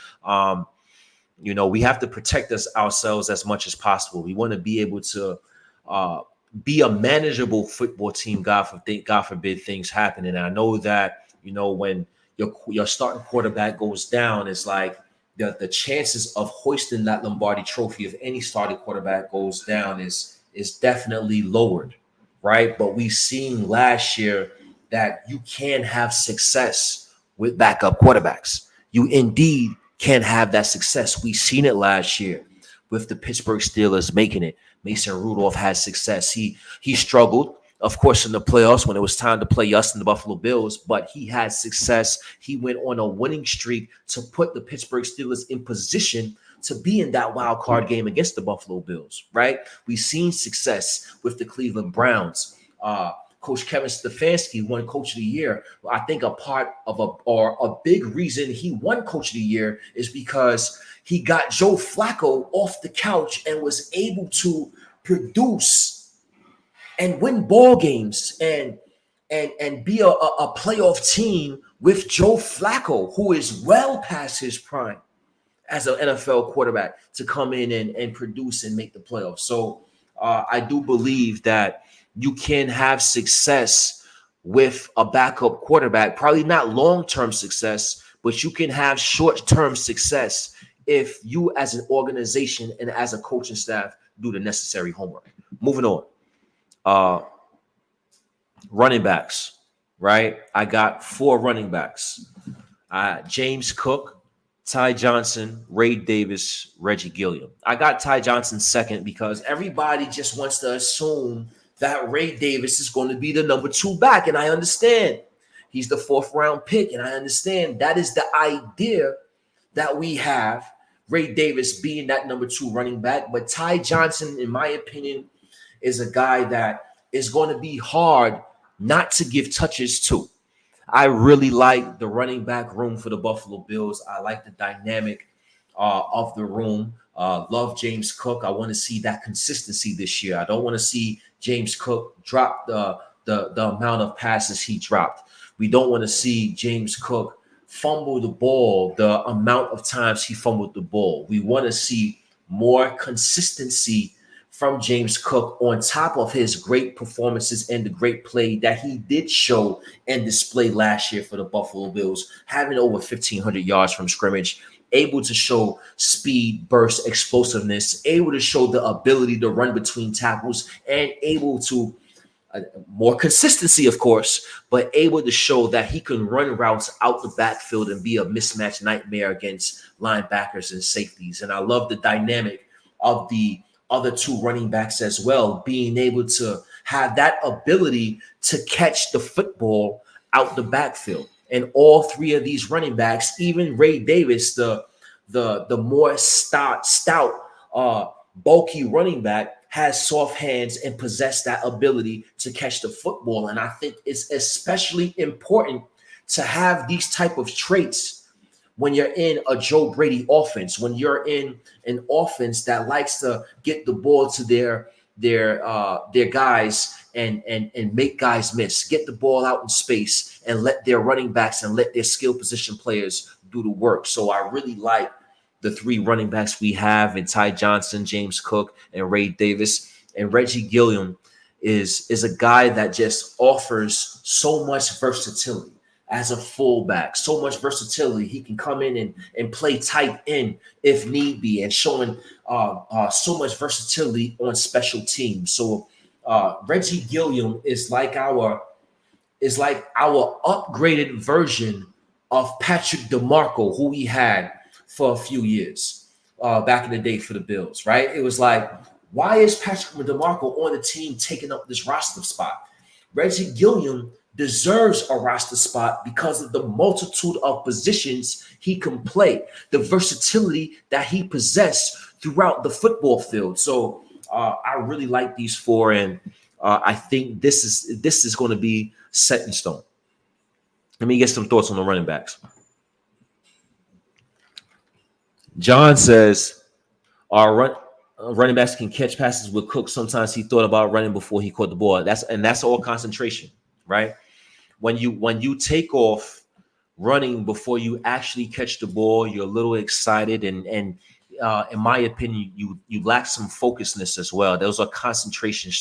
A: We have to protect ourselves as much as possible. We want to be able to uh, be a manageable football team. God forbid things happen. And I know that when your starting quarterback goes down, it's like the chances of hoisting that Lombardi Trophy if any starting quarterback goes down is definitely lowered, right? But we've seen last year that you can have success with backup quarterbacks. You indeed can have that success. We've seen it last year with the Pittsburgh Steelers making it. Mason Rudolph had success. He struggled, of course, in the playoffs when it was time to play us in the Buffalo Bills, but he had success. He went on a winning streak to put the Pittsburgh Steelers in position to be in that wild card game against the Buffalo Bills, right? We've seen success with the Cleveland Browns. Coach Kevin Stefanski won Coach of the Year. I think a part of a big reason he won Coach of the Year is because he got Joe Flacco off the couch and was able to produce and win ball games and be a playoff team with Joe Flacco, who is well past his prime as an NFL quarterback, to come in and produce and make the playoffs. So I do believe that you can have success with a backup quarterback, probably not long-term success, but you can have short-term success if you as an organization and as a coaching staff do the necessary homework. Moving on. Running backs, right? I got 4 running backs. James Cook, Ty Johnson, Ray Davis, Reggie Gilliam. I got Ty Johnson second because everybody just wants to assume that Ray Davis is going to be the number 2 back. And I understand he's the 4th round pick. And I understand that is the idea that we have, Ray Davis being that number 2 running back. But Ty Johnson, in my opinion, is a guy that is going to be hard not to give touches to. I really like the running back room for the Buffalo Bills. I like the dynamic of the room. Love James Cook. I want to see that consistency this year. I don't want to see James Cook drop the amount of passes he dropped. We don't want to see James Cook fumble the ball the amount of times he fumbled the ball. We want to see more consistency from James Cook on top of his great performances and the great play that he did show and display last year for the Buffalo Bills, having over 1,500 yards from scrimmage, able to show speed, burst, explosiveness, able to show the ability to run between tackles, and able to more consistency, of course, but able to show that he can run routes out the backfield and be a mismatch nightmare against linebackers and safeties. And I love the dynamic of the other 2 running backs as well, being able to have that ability to catch the football out the backfield. And all 3 of these running backs, even Ray Davis, the more stout, bulky running back, has soft hands and possess that ability to catch the football. And I think it's especially important to have these type of traits when you're in a Joe Brady offense, when you're in an offense that likes to get the ball to their guys and make guys miss, get the ball out in space and let their running backs and let their skill position players do the work. So I really like the 3 running backs we have in Ty Johnson, James Cook, and Ray Davis. And Reggie Gilliam is a guy that just offers so much versatility as a fullback, so much versatility. He can come in and play tight end if need be, and showing so much versatility on special teams. So Reggie Gilliam is like our upgraded version of Patrick DeMarco, who we had for a few years back in the day for the Bills, right? It was like, why is Patrick DeMarco on the team taking up this roster spot? Reggie Gilliam deserves a roster spot because of the multitude of positions he can play, the versatility that he possessed throughout the football field. So I really like these four, and I think this is going to be set in stone. Let me get some thoughts on the running backs. John says, our running backs can catch passes with Cook. Sometimes he thought about running before he caught the ball. That's all concentration, right? When you take off running before you actually catch the ball, you're a little excited, and in my opinion, you lack some focusness as well. Those are concentration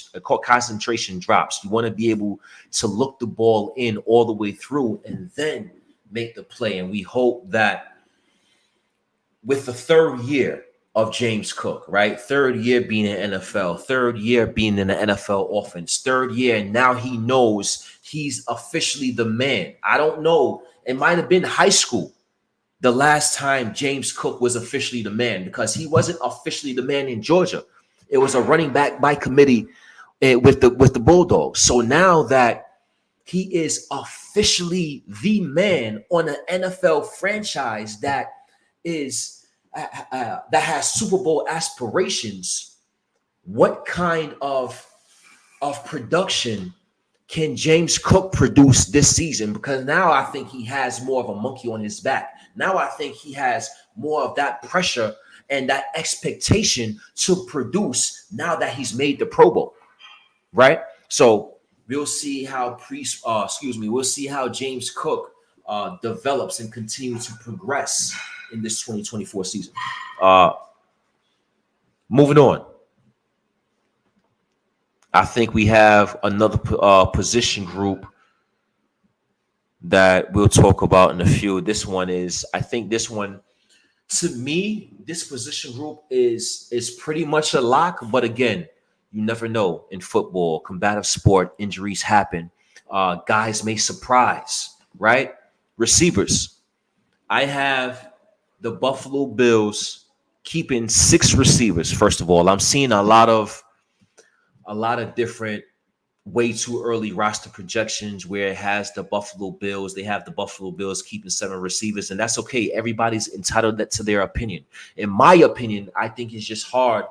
A: drops. You want to be able to look the ball in all the way through and then make the play. And we hope that with the third year of James Cook, right? Third year being in NFL, third year being in the NFL offense, third year, and now he knows he's officially the man. I don't know. It might have been high school the last time James Cook was officially the man, because he wasn't officially the man in Georgia. It was a running back by committee with the Bulldogs. So now that he is officially the man on an NFL franchise that has Super Bowl aspirations, what kind of production can James Cook produce this season? Because now I think he has more of a monkey on his back. Now I think he has more of that pressure and that expectation to produce now that he's made the Pro Bowl, right? So we'll see how we'll see how James Cook develops and continues to progress in this 2024 season. Moving on. I think we have another position group that we'll talk about in a few. I think this one, to me, this position group is pretty much a lock. But again, you never know in football, combative sport, injuries happen. Guys may surprise, right? Receivers. I have the Buffalo Bills keeping 6 receivers. First of all, I'm seeing a lot of different way too early roster projections where it has the Buffalo Bills. They have the Buffalo Bills keeping 7 receivers, and that's okay. Everybody's entitled to their opinion. In my opinion, I think it's just hard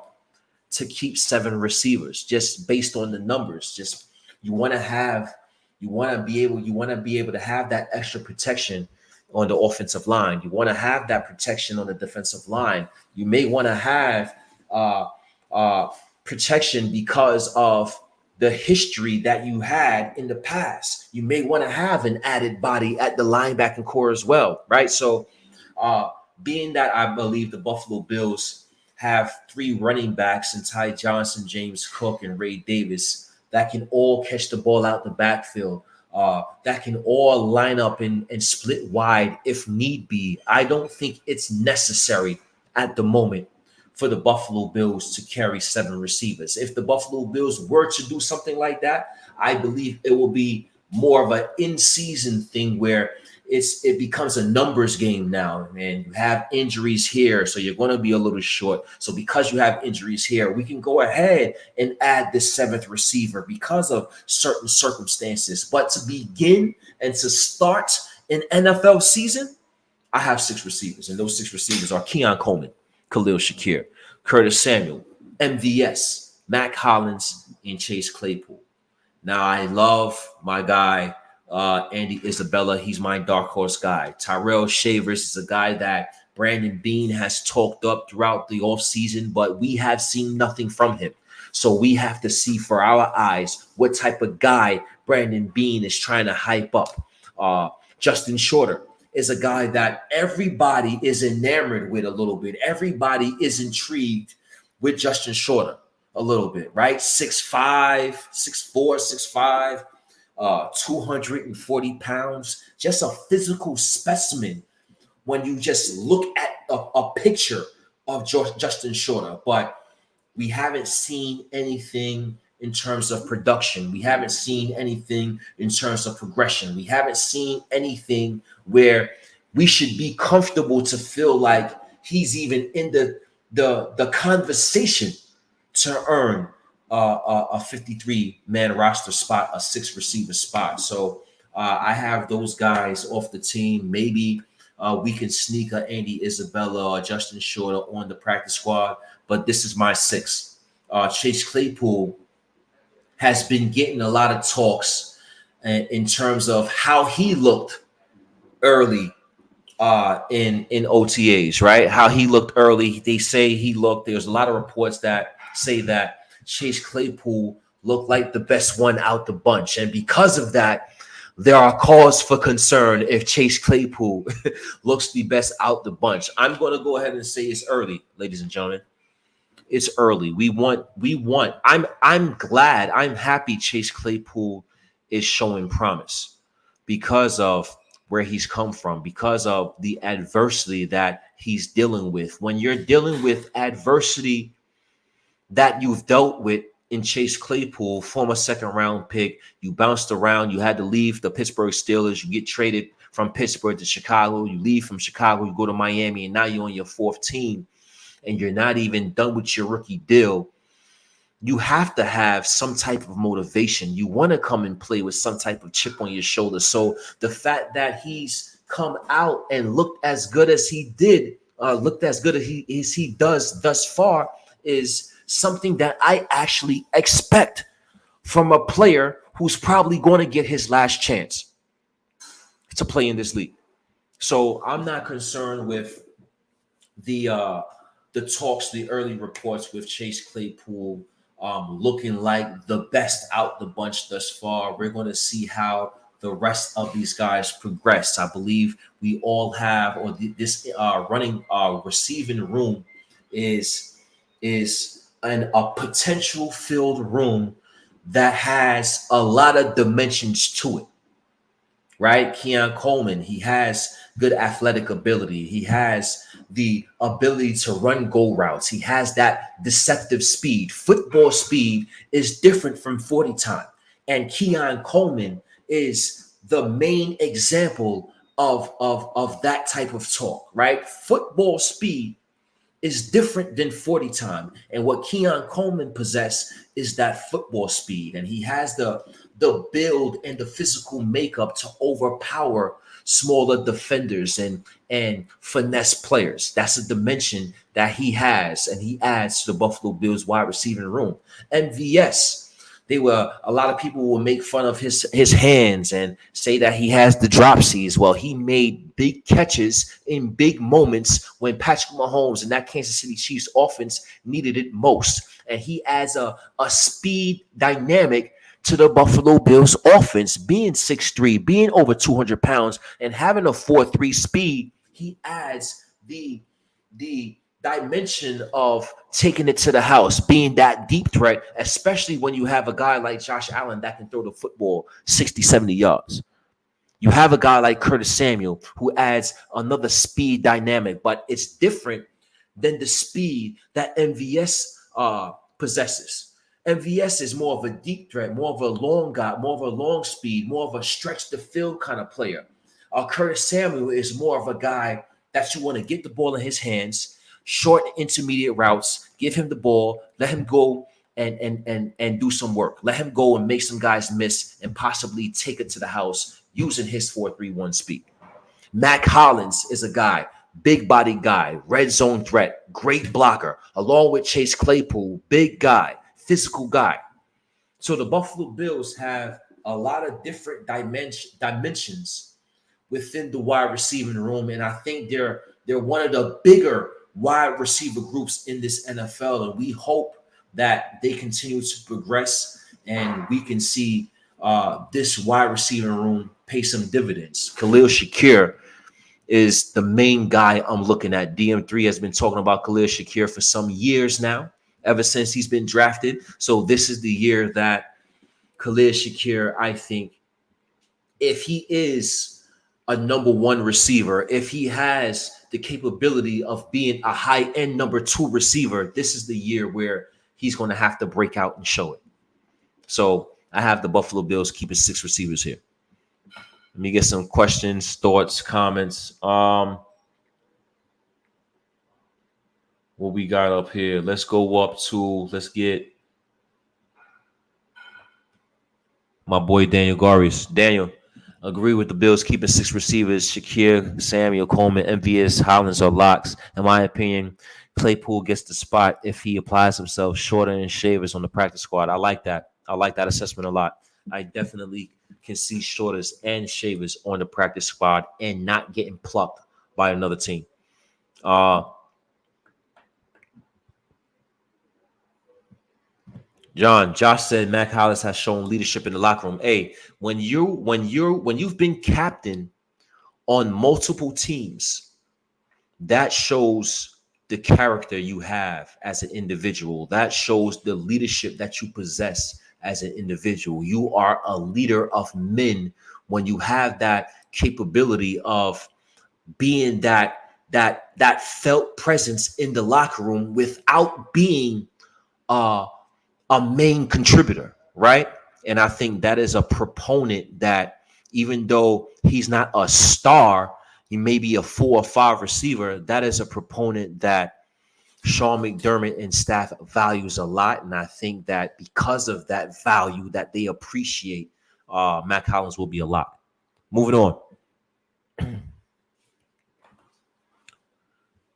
A: to keep 7 receivers just based on the numbers. Just you want to be able to have that extra protection on the offensive line. You want to have that protection on the defensive line. You may want to have protection because of the history that you had in the past. You may want to have an added body at the linebacking core as well, right? So being that I believe the Buffalo Bills have 3 running backs in Ty Johnson, James Cook, and Ray Davis that can all catch the ball out the backfield, that can all line up and split wide if need be, I don't think it's necessary at the moment for the Buffalo Bills to carry 7 receivers. If the Buffalo Bills were to do something like that, I believe it will be more of an in-season thing where it becomes a numbers game now, and you have injuries here, so you're going to be a little short. So because you have injuries here, we can go ahead and add this 7th receiver because of certain circumstances. But to begin and to start an NFL season, I have 6 receivers, and those 6 receivers are Keon Coleman, Khalil Shakir, Curtis Samuel, MVS, Mac Hollins, and Chase Claypool. Now, I love my guy, Andy Isabella. He's my dark horse guy. Tyrell Shavers is a guy that Brandon Beane has talked up throughout the offseason, but we have seen nothing from him. So we have to see for our eyes what type of guy Brandon Beane is trying to hype up. Justin Shorter is a guy that everybody is enamored with a little bit. Everybody is intrigued with Justin Shorter a little bit, right? 6'5", 6'4", 6'5", 240 pounds, just a physical specimen when you just look at a picture of Justin Shorter. But we haven't seen anything in terms of production. We haven't seen anything in terms of progression. We haven't seen anything where we should be comfortable to feel like he's even in the conversation to earn a 53-man roster spot, a 6 receiver spot. So I have those guys off the team. Maybe we can sneak a Andy Isabella or Justin Shorter on the practice squad, but this is my 6. Chase Claypool has been getting a lot of talks in terms of how he looked early in OTAs, right? How he looked early. They say he looked. There's a lot of reports that say that Chase Claypool looked like the best one out the bunch, and because of that, there are cause for concern if Chase Claypool looks the best out the bunch. I'm going to go ahead and say it's early, ladies and gentlemen. It's early. We want. I'm glad. I'm happy Chase Claypool is showing promise because of where he's come from, because of the adversity that he's dealing with. When you're dealing with adversity that you've dealt with in Chase Claypool, former second-round pick, you bounced around. You had to leave the Pittsburgh Steelers. You get traded from Pittsburgh to Chicago. You leave from Chicago. You go to Miami, and now you're on your 4th team, and you're not even done with your rookie deal. You have to have some type of motivation. You want to come and play with some type of chip on your shoulder. So the fact that he's come out and looked as good as he did, looked as good as he does thus far, is something that I actually expect from a player who's probably going to get his last chance to play in this league. So I'm not concerned with the talks, the early reports with Chase Claypool looking like the best out the bunch thus far. We're going to see how the rest of these guys progress. I believe we all have, or this running receiving room is a potential filled room that has a lot of dimensions to it. Right? Keon Coleman, he has good athletic ability. He has the ability to run go routes. He has that deceptive speed. Football speed is different from 40 time. And Keon Coleman is the main example of that type of talk, right? Football speed is different than 40 time. And what Keon Coleman possesses is that football speed. And he has the build and the physical makeup to overpower smaller defenders and finesse players. That's a dimension that he has, and he adds to the Buffalo Bills wide receiving room. MVS, a lot of people will make fun of his hands and say that he has the dropsies. Well, he made big catches in big moments when Patrick Mahomes and that Kansas City Chiefs offense needed it most. And he adds a speed dynamic to the Buffalo Bills offense, being 6'3", being over 200 pounds, and having a 4.3 speed. He adds the dimension of taking it to the house, being that deep threat, especially when you have a guy like Josh Allen that can throw the football 60, 70 yards. You have a guy like Curtis Samuel who adds another speed dynamic, but it's different than the speed that MVS possesses. MVS is more of a deep threat, more of a long guy, more of a long speed, more of a stretch the field kind of player. Curtis Samuel is more of a guy that you want to get the ball in his hands, short intermediate routes, give him the ball, let him go and do some work. Let him go and make some guys miss and possibly take it to the house using his 4.31 speed. Mac Hollins is a guy, big body guy, red zone threat, great blocker, along with Chase Claypool, big guy, physical guy. So the Buffalo Bills have a lot of different dimensions within the wide receiving room, and I think they're one of the bigger wide receiver groups in this NFL, and we hope that they continue to progress and we can see this wide receiving room pay some dividends. Khalil Shakir is the main guy I'm looking at. DM3 has been talking about Khalil Shakir for some years now, ever since he's been drafted. So this is the year that Khalil Shakir, I think, if he is a number one receiver, if he has the capability of being a high end number two receiver, this is the year where he's going to have to break out and show it. So I have the Buffalo Bills keeping 6 receivers here. Let me get some questions, thoughts, comments. What we got up here? Let's go up to, let's get my boy Daniel Garius. Daniel, agree with the Bills keeping 6 receivers: Shakir, Samuel, Coleman, MVS, Hollins, or locks. In my opinion, Claypool gets the spot if he applies himself. Shorter and Shavers on the practice squad. I like that. I like that assessment a lot. I definitely can see Shorters and Shavers on the practice squad and not getting plucked by another team. Josh said Mac Hollins has shown leadership in the locker room. Hey, when you've been captain on multiple teams, that shows the character you have as an individual. That shows the leadership that you possess as an individual. You are a leader of men when you have that capability of being that felt presence in the locker room without being a main contributor, right? And I think that is a proponent that even though he's not a star, he may be a 4 or 5 receiver. That is a proponent that Sean McDermott and staff values a lot. And I think that because of that value that they appreciate, Mac Hollins will be a lot. Moving on.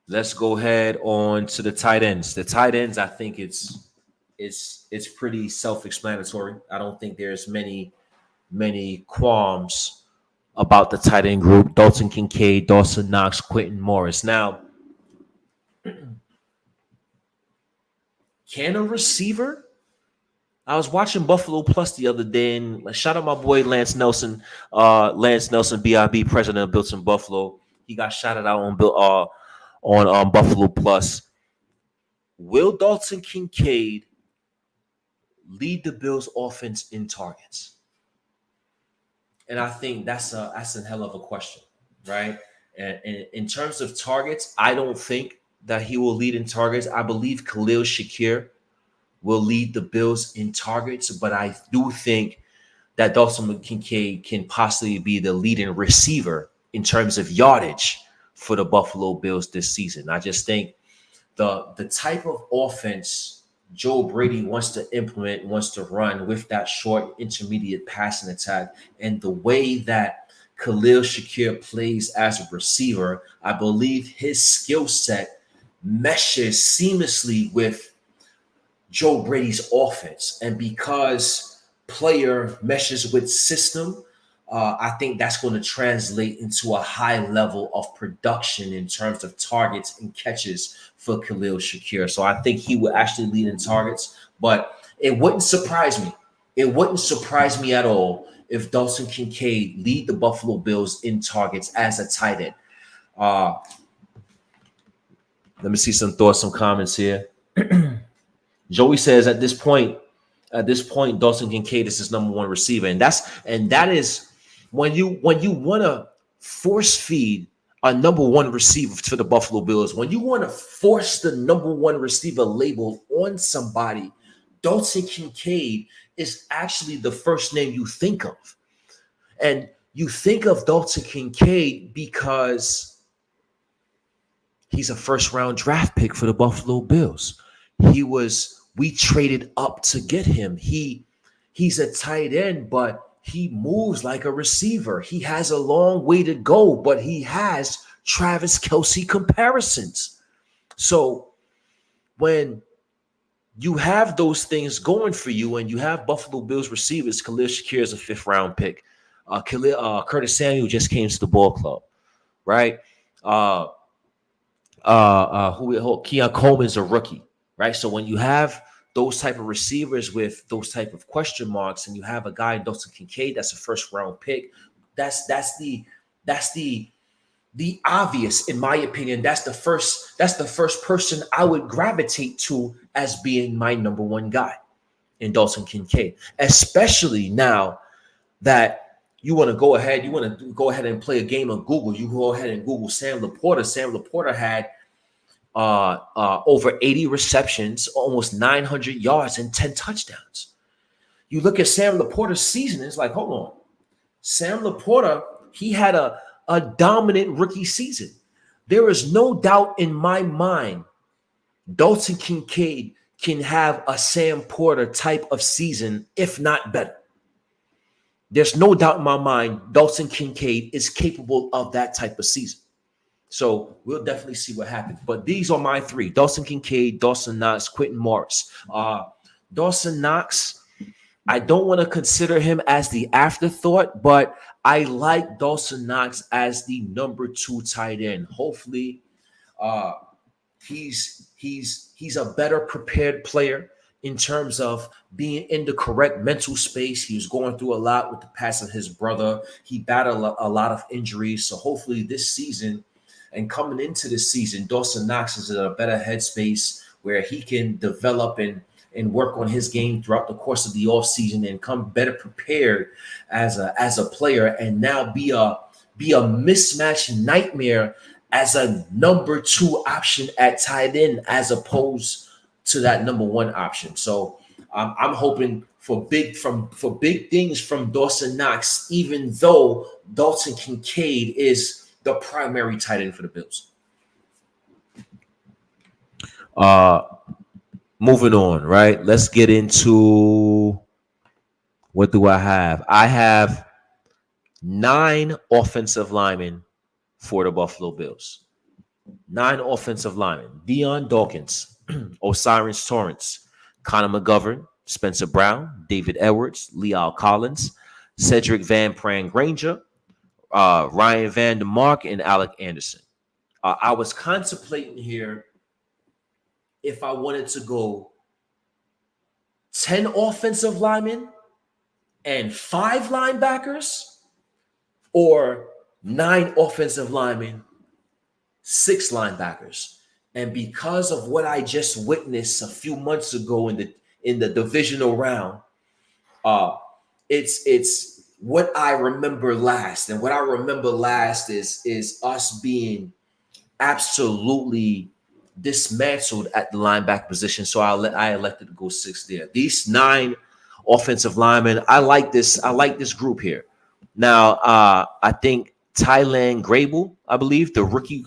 A: Let's go ahead on to the tight ends. The tight ends, I think it's pretty self-explanatory. I don't think there's many qualms about the tight end group. Dalton Kincaid, Dawson Knox, Quentin Morris. Now, can a receiver? I was watching Buffalo Plus the other day, and shout out my boy Lance Nelson, BIB, president of Built in Buffalo. He got shouted out on Buffalo Plus. Will Dalton Kincaid lead the Bills offense in targets? And I think that's a hell of a question, right? And in terms of targets, I don't think that he will lead in targets. I believe Khalil Shakir will lead the Bills in targets, but I do think that Dalton Kincaid can possibly be the leading receiver in terms of yardage for the Buffalo Bills this season. I just think the type of offense Joe Brady wants to implement, wants to run with that short intermediate passing attack, and the way that Khalil Shakir plays as a receiver, I believe his skill set meshes seamlessly with Joe Brady's offense. And because player meshes with system, I think that's going to translate into a high level of production in terms of targets and catches for Khalil Shakir. So I think he will actually lead in targets, but it wouldn't surprise me. It wouldn't surprise me at all if Dalton Kincaid lead the Buffalo Bills in targets as a tight end. Let me see some thoughts, some comments here. Joey says at this point, Dalton Kincaid is his number one receiver, and that is when you want to force feed a number one receiver to the Buffalo Bills, when you want to force the number one receiver label on somebody, Dalton Kincaid is actually the first name you think of. And you think of Dalton Kincaid because he's a first-round draft pick for the Buffalo Bills. We traded up to get him. He's a tight end, but he moves like a receiver. He has a long way to go, but he has Travis Kelce comparisons. So when you have those things going for you and you have Buffalo Bills receivers, Khalil Shakir is a 5th-round pick. Curtis Samuel just came to the ball club, right? Keon Coleman's a rookie, right? So when you have those type of receivers with those type of question marks, and you have a guy, Dalton Kincaid, that's a 1st-round pick, that's the obvious, in my opinion. That's the first person I would gravitate to as being my number one guy in Dalton Kincaid, especially now that you want to go ahead, and play a game of Google. You go ahead and Google Sam Laporta. Sam Laporta had over 80 receptions, almost 900 yards, and 10 touchdowns. You look at Sam Laporta's season, it's like, hold on. Sam Laporta, he had a dominant rookie season. There is no doubt in my mind Dalton Kincaid can have a Sam Porter type of season, if not better. There's no doubt in my mind Dalton Kincaid is capable of that type of season. So we'll definitely see what happens. But these are my three: Dawson Kincaid, Dawson Knox, Quentin Morris. Dawson Knox, I don't want to consider him as the afterthought, but I like Dawson Knox as the number 2 tight end. Hopefully, he's a better prepared player in terms of being in the correct mental space. He was going through a lot with the passing of his brother. He battled a lot of injuries. So hopefully this season and coming into this season, Dawson Knox is in a better headspace where he can develop and work on his game throughout the course of the offseason and come better prepared as a player, and now be a mismatch nightmare as a number 2 option at tight end as opposed to that number 1 option. So I'm hoping for big things from Dawson Knox, even though Dalton Kincaid is the primary tight end for the Bills. Moving on, right? Let's get into what do I have? I have 9 offensive linemen for the Buffalo Bills. 9 offensive linemen: Deion Dawkins, Osiris Torrance, Connor McGovern, Spencer Brown, David Edwards, Leal Collins, Cedric Van Pran Granger, Ryan Van Der Mark, and Alec Anderson. I was contemplating here if I wanted to go 10 offensive linemen and 5 linebackers, or 9 offensive linemen, 6 linebackers. And because of what I just witnessed a few months ago in the divisional round, it's what I remember last. And what I remember last is us being absolutely dismantled at the linebacker position. So I elected to go 6 there. These 9 offensive linemen, I like this group here. Now, I think Tylan Grable, I believe, the rookie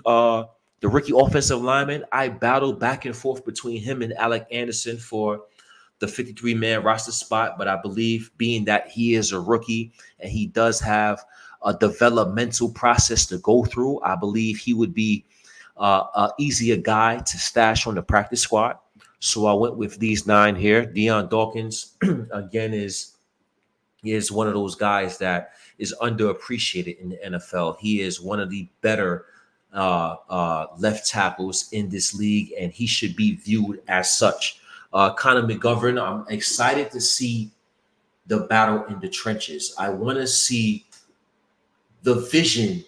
A: offensive lineman, I battled back and forth between him and Alec Anderson for the 53-man roster spot, but I believe, being that he is a rookie and he does have a developmental process to go through, I believe he would be an easier guy to stash on the practice squad. So I went with these 9 here. Deion Dawkins, again, is one of those guys that is underappreciated in the NFL. He is one of the better left tackles in this league, and he should be viewed as such. Connor McGovern, I'm excited to see the battle in the trenches. I want to see the vision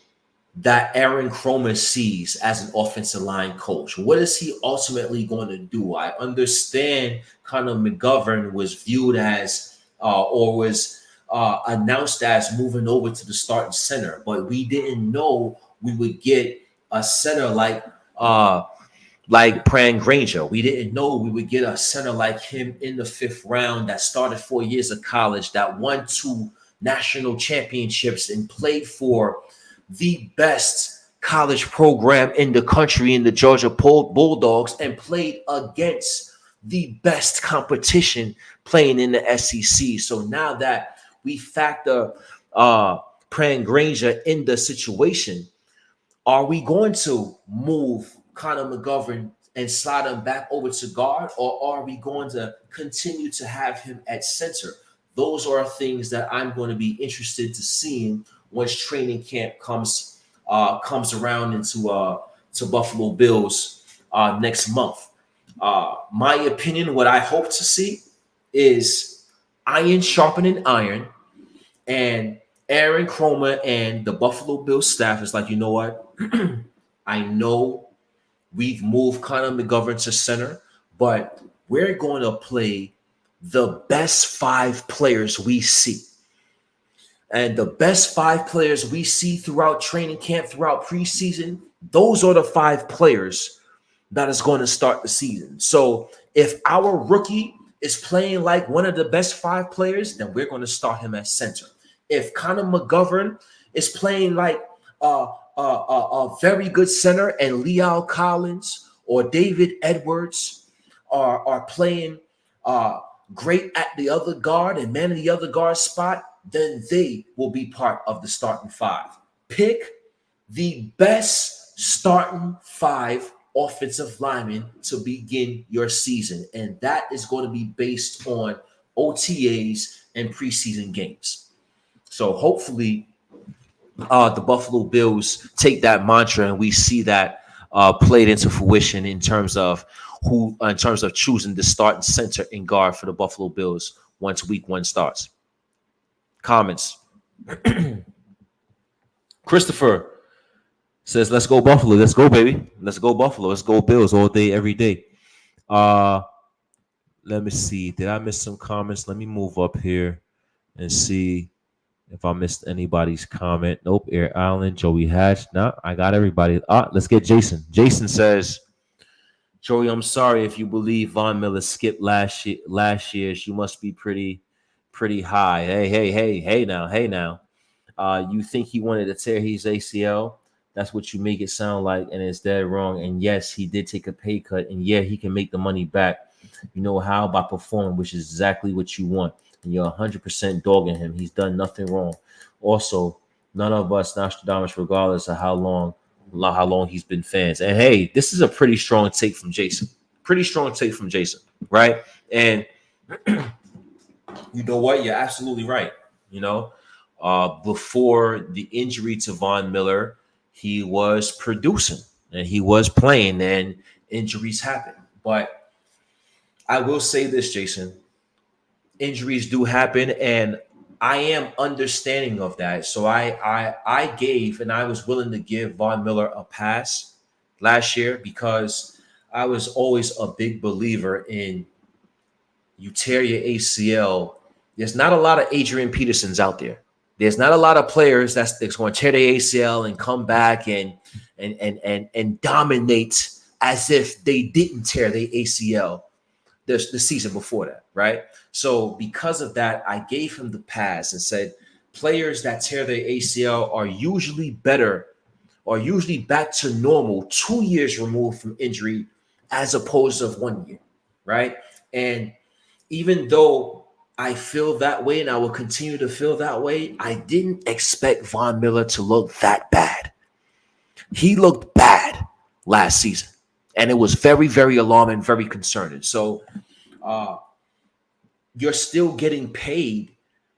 A: that Aaron Kromer sees as an offensive line coach. What is he ultimately going to do? I understand Connor McGovern was viewed as or was announced as moving over to the starting center, but we didn't know we would get a center like Pran Granger. We didn't know we would get a center like him in the 5th round that started 4 years of college, that won 2 national championships and played for the best college program in the country in the Georgia Bulldogs, and played against the best competition playing in the SEC. So now that we factor Pran Granger in the situation, are we going to move Connor McGovern and slide him back over to guard, or are we going to continue to have him at center? Those are things that I'm going to be interested to seeing once training camp comes around into to Buffalo Bills next month. My opinion, what I hope to see is iron sharpening iron, and Aaron Kromer and the Buffalo Bills staff is like, you know what? I know we've moved Connor McGovern to center, but we're going to play the best 5 players we see. And the best 5 players we see throughout training camp, throughout preseason, those are the 5 players that is going to start the season. So if our rookie is playing like one of the best 5 players, then we're going to start him at center. If Connor McGovern is playing like a very good center and Leo Collins or David Edwards are playing great at the other guard and man in the other guard spot, then they will be part of the starting 5. Pick the best starting 5 offensive linemen to begin your season. And that is going to be based on OTAs and preseason games. So hopefully the Buffalo Bills take that mantra and we see that played into fruition in terms of choosing the starting center and guard for the Buffalo Bills once week 1 starts. Comments. Christopher says, let's go Buffalo. Let's go, baby. Let's go Buffalo. Let's go Bills all day, every day. Let me see. Did I miss some comments? Let me move up here and see if I missed anybody's comment. Nope. Air Allen, Joey Hatch. No, I got everybody. Let's get Jason. Jason says, Joey, I'm sorry if you believe Von Miller skipped last year's. You must be pretty high. Hey now. You think he wanted to tear his ACL? That's what you make it sound like, and it's dead wrong. And yes, he did take a pay cut, and yeah, he can make the money back. You know how? By performing, which is exactly what you want. And you're 100% dogging him. He's done nothing wrong. Also, none of us Nostradamus, regardless of how long he's been fans. And hey, this is a pretty strong take from Jason. Right? And you know what? You're absolutely right. You know, before the injury to Von Miller, he was producing and he was playing, and injuries happen. But I will say this, Jason, injuries do happen, and I am understanding of that. So I gave, and I was willing to give Von Miller a pass last year because I was always a big believer in you tear your ACL. There's not a lot of Adrian Petersons out there. There's not a lot of players that's going to tear their ACL and come back and dominate as if they didn't tear their ACL the season before that, right? So because of that, I gave him the pass and said players that tear their ACL are usually better or usually back to normal 2 years removed from injury as opposed to 1 year, right? And even though I feel that way and I will continue to feel that way, I didn't expect Von Miller to look that bad. He looked bad last season, and it was very, very alarming, very concerning. So you're still getting paid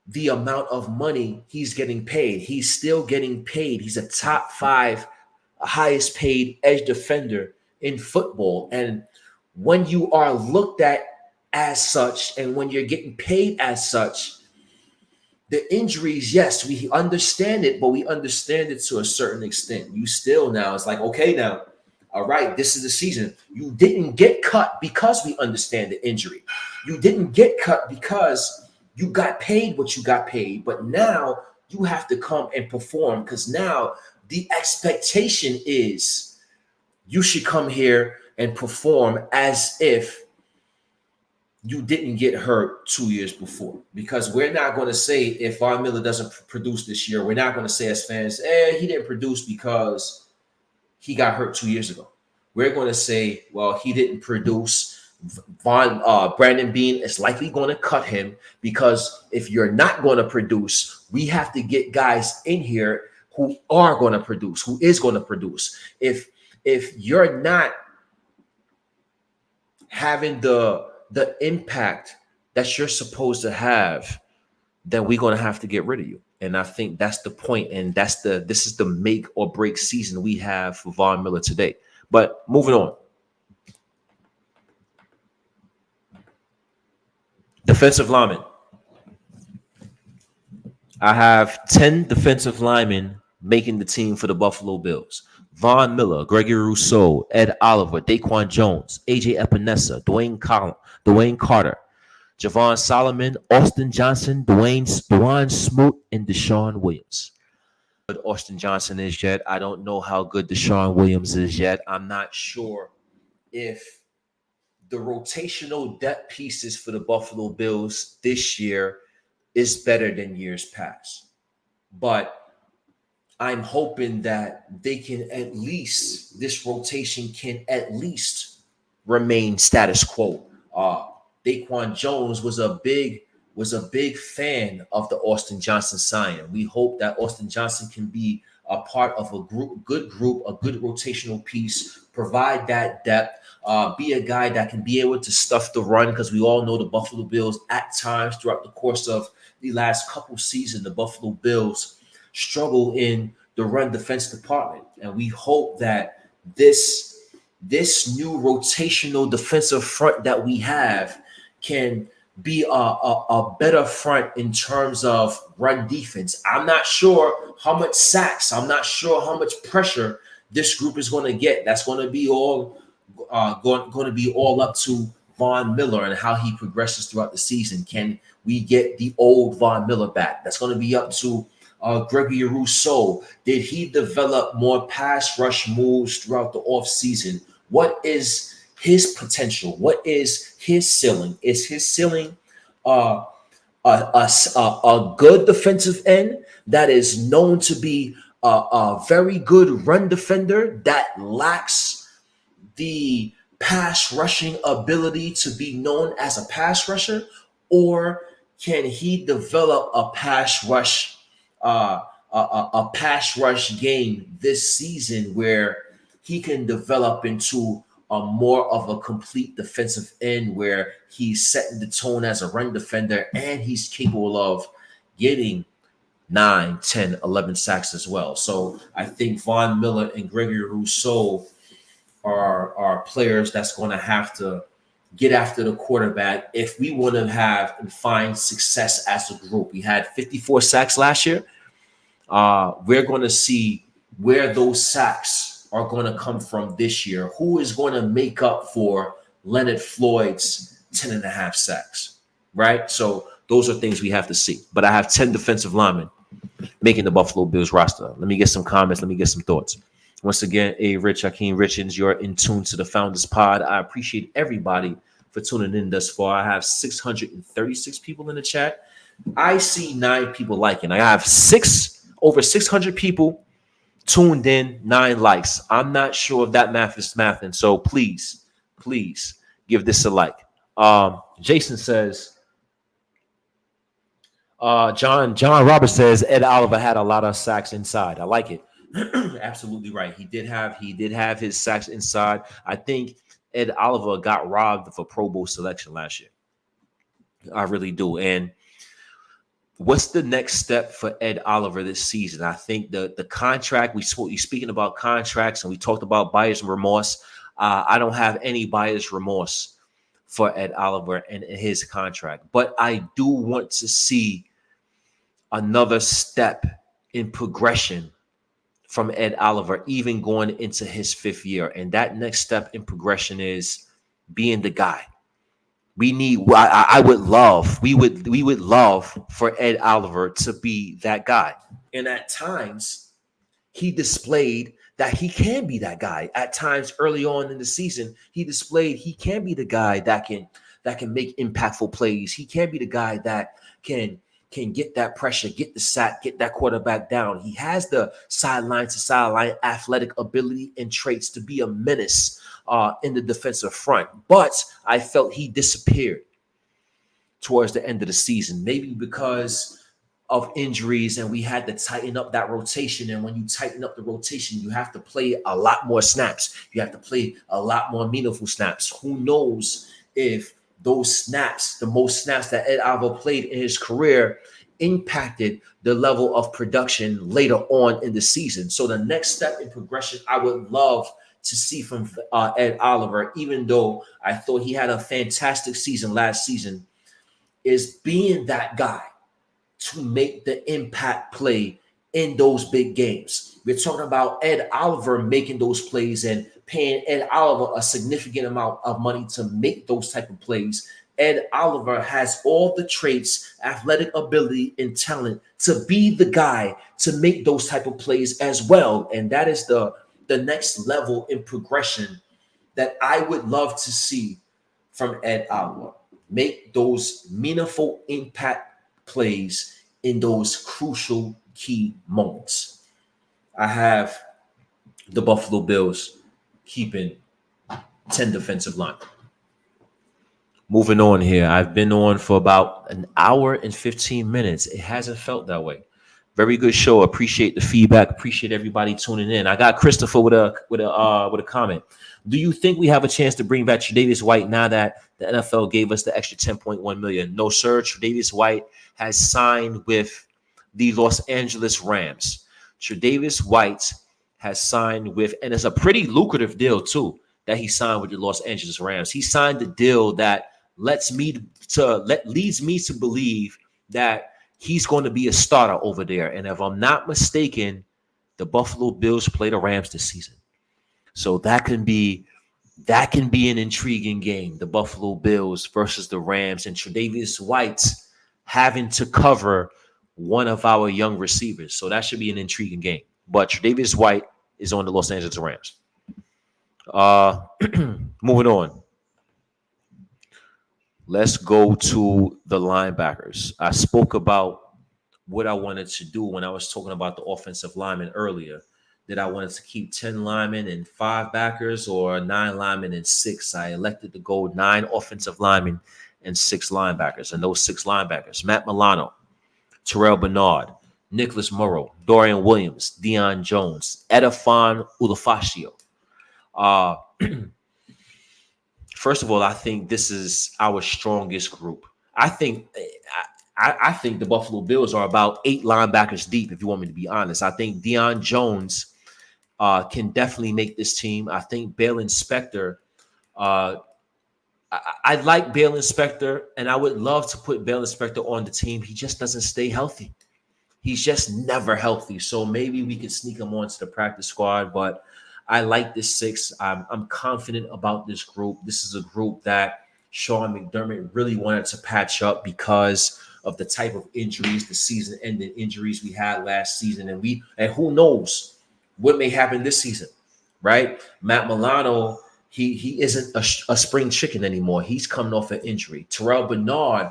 A: the amount of money he's getting paid. He's still getting paid. He's a top 5 highest paid edge defender in football. And when you are looked at as such, and when you're getting paid as such, the injuries, yes, we understand it, but we understand it to a certain extent. You still now, it's like, okay, now, all right, this is the season. You didn't get cut because we understand the injury. You didn't get cut because you got paid what you got paid, but now you have to come and perform because now the expectation is you should come here and perform as if you didn't get hurt 2 years before, because we're not going to say if Von Miller doesn't produce this year, we're not going to say as fans, he didn't produce because he got hurt 2 years ago. We're going to say, well, he didn't produce. Brandon Beane is likely going to cut him because if you're not going to produce, we have to get guys in here who are going to produce, who is going to produce. If you're not having the impact that you're supposed to have, then we're going to have to get rid of you. And I think that's the point, and this is the make or break season we have for Von Miller today. But moving on. Defensive linemen. I have 10 defensive linemen making the team for the Buffalo Bills. Von Miller, Gregory Rousseau, Ed Oliver, Daquan Jones, AJ Epinesa, Dwayne Carter, Javon Solomon, Austin Johnson, Dwayne Smoot, and Deshaun Williams. Good Austin Johnson is yet. I don't know how good Deshaun Williams is yet. I'm not sure if the rotational depth pieces for the Buffalo Bills this year is better than years past. But I'm hoping that this rotation can at least remain status quo. Daquan Jones was a big fan of the Austin Johnson signing. We hope that Austin Johnson can be a part of a good rotational piece, provide that depth, be a guy that can be able to stuff the run, because we all know the Buffalo Bills at times throughout the course of the last couple seasons, the Buffalo Bills struggle in the run defense department. And we hope that this new rotational defensive front that we have can be a better front in terms of run defense. I'm not sure how much sacks, I'm not sure how much pressure this group is going to get. That's going to be all going to be all up to Von Miller and how he progresses throughout the season. Can we get the old Von Miller back? That's going to be up to Gregory Rousseau. Did he develop more pass rush moves throughout the offseason? What is his potential? What is his ceiling? Is his ceiling a good defensive end that is known to be a very good run defender that lacks the pass rushing ability to be known as a pass rusher? Or can he develop a pass rush game this season where he can develop into a more of a complete defensive end, where he's setting the tone as a run defender and he's capable of getting 9, 10, 11 sacks as well? So I think Von Miller and Gregory Rousseau are players that's going to have to get after the quarterback if we want to have and find success as a group. We had 54 sacks last year. We're going to see where those sacks are going to come from this year. Who is going to make up for Leonard Floyd's 10.5 sacks, right? So those are things we have to see. But I have 10 defensive linemen making the Buffalo Bills roster. Let me get some comments. Let me get some thoughts. Once again, Rich, Hakeem Richards, you're in tune to the Founders Pod. I appreciate everybody for tuning in thus far. I have 636 people in the chat. I see 9 people liking. I have over 600 people tuned in, 9 likes. I'm not sure if that math is mathing, so please give this a like. Jason says, John Roberts says Ed Oliver had a lot of sacks inside. I like it. Absolutely right. He did have his sacks inside. I think Ed Oliver got robbed of a Pro Bowl selection last year. I really do. And what's the next step for Ed Oliver this season? I think the contract, we're speaking about contracts, and we talked about buyer's remorse. I don't have any buyer's remorse for Ed Oliver and his contract, but I do want to see another step in progression from Ed Oliver, even going into his 5th year. And that next step in progression is being the guy. We would love for Ed Oliver to be that guy. And at times, he displayed that he can be that guy. At times early on in the season, he displayed he can be the guy that can make impactful plays. He can be the guy that can get that pressure, get the sack, get that quarterback down. He has the sideline to sideline athletic ability and traits to be a menace in the defensive front. But I felt he disappeared towards the end of the season, maybe because of injuries, and we had to tighten up that rotation. And when you tighten up the rotation, you have to play a lot more snaps. You have to play a lot more meaningful snaps. Who knows if those snaps, the most snaps that Ed Oliver played in his career, impacted the level of production later on in the season. So the next step in progression I would love to see from Ed Oliver, even though I thought he had a fantastic season last season, is being that guy to make the impact play in those big games. We're talking about Ed Oliver making those plays and paying Ed Oliver a significant amount of money to make those type of plays. Ed Oliver has all the traits, athletic ability, and talent to be the guy to make those type of plays as well. And that is the next level in progression that I would love to see from Ed Oliver. Make those meaningful impact plays in those crucial key moments. I have the Buffalo Bills keeping 10 defensive line. Moving on here. I've been on for about an hour and 15 minutes. It hasn't felt that way. Very good show. Appreciate the feedback. Appreciate everybody tuning in. I got Christopher with a comment. Do you think we have a chance to bring back Tre'Davious White now that the NFL gave us the extra 10.1 million? No, sir. Tre'Davious White has signed with the Los Angeles Rams. Tre'Davious White has signed with, and it's a pretty lucrative deal too, that he signed with the Los Angeles Rams. He signed a deal that leads me to believe that he's going to be a starter over there. And if I'm not mistaken, the Buffalo Bills play the Rams this season. So that can be an intriguing game. The Buffalo Bills versus the Rams, and Tre'Davious White's having to cover one of our young receivers. So that should be an intriguing game. But Tre'Davious White is on the Los Angeles Rams. Moving on. Let's go to the linebackers. I spoke about what I wanted to do when I was talking about the offensive linemen earlier. That I wanted to keep 10 linemen and 5 backers, or 9 linemen and 6. I elected to go 9 offensive linemen and 6 linebackers. And those 6 linebackers: Matt Milano, Terrell Bernard, Nicholas Morrow, Dorian Williams, Deion Jones, Edafon Ulofacio. First of all, I think this is our strongest group. I think the Buffalo Bills are about 8 linebackers deep, if you want me to be honest. I think Deion Jones can definitely make this team. I think Bale Inspector, I like Bale Inspector, and I would love to put Bale Inspector on the team. He just doesn't stay healthy. He's just never healthy. So maybe we could sneak him onto the practice squad, but I like this 6. I'm confident about this group. This is a group that Sean McDermott really wanted to patch up because of the type of injuries, the season-ending injuries we had last season, and who knows what may happen this season, right? Matt Milano, he isn't a spring chicken anymore. He's coming off an injury. Terrell Bernard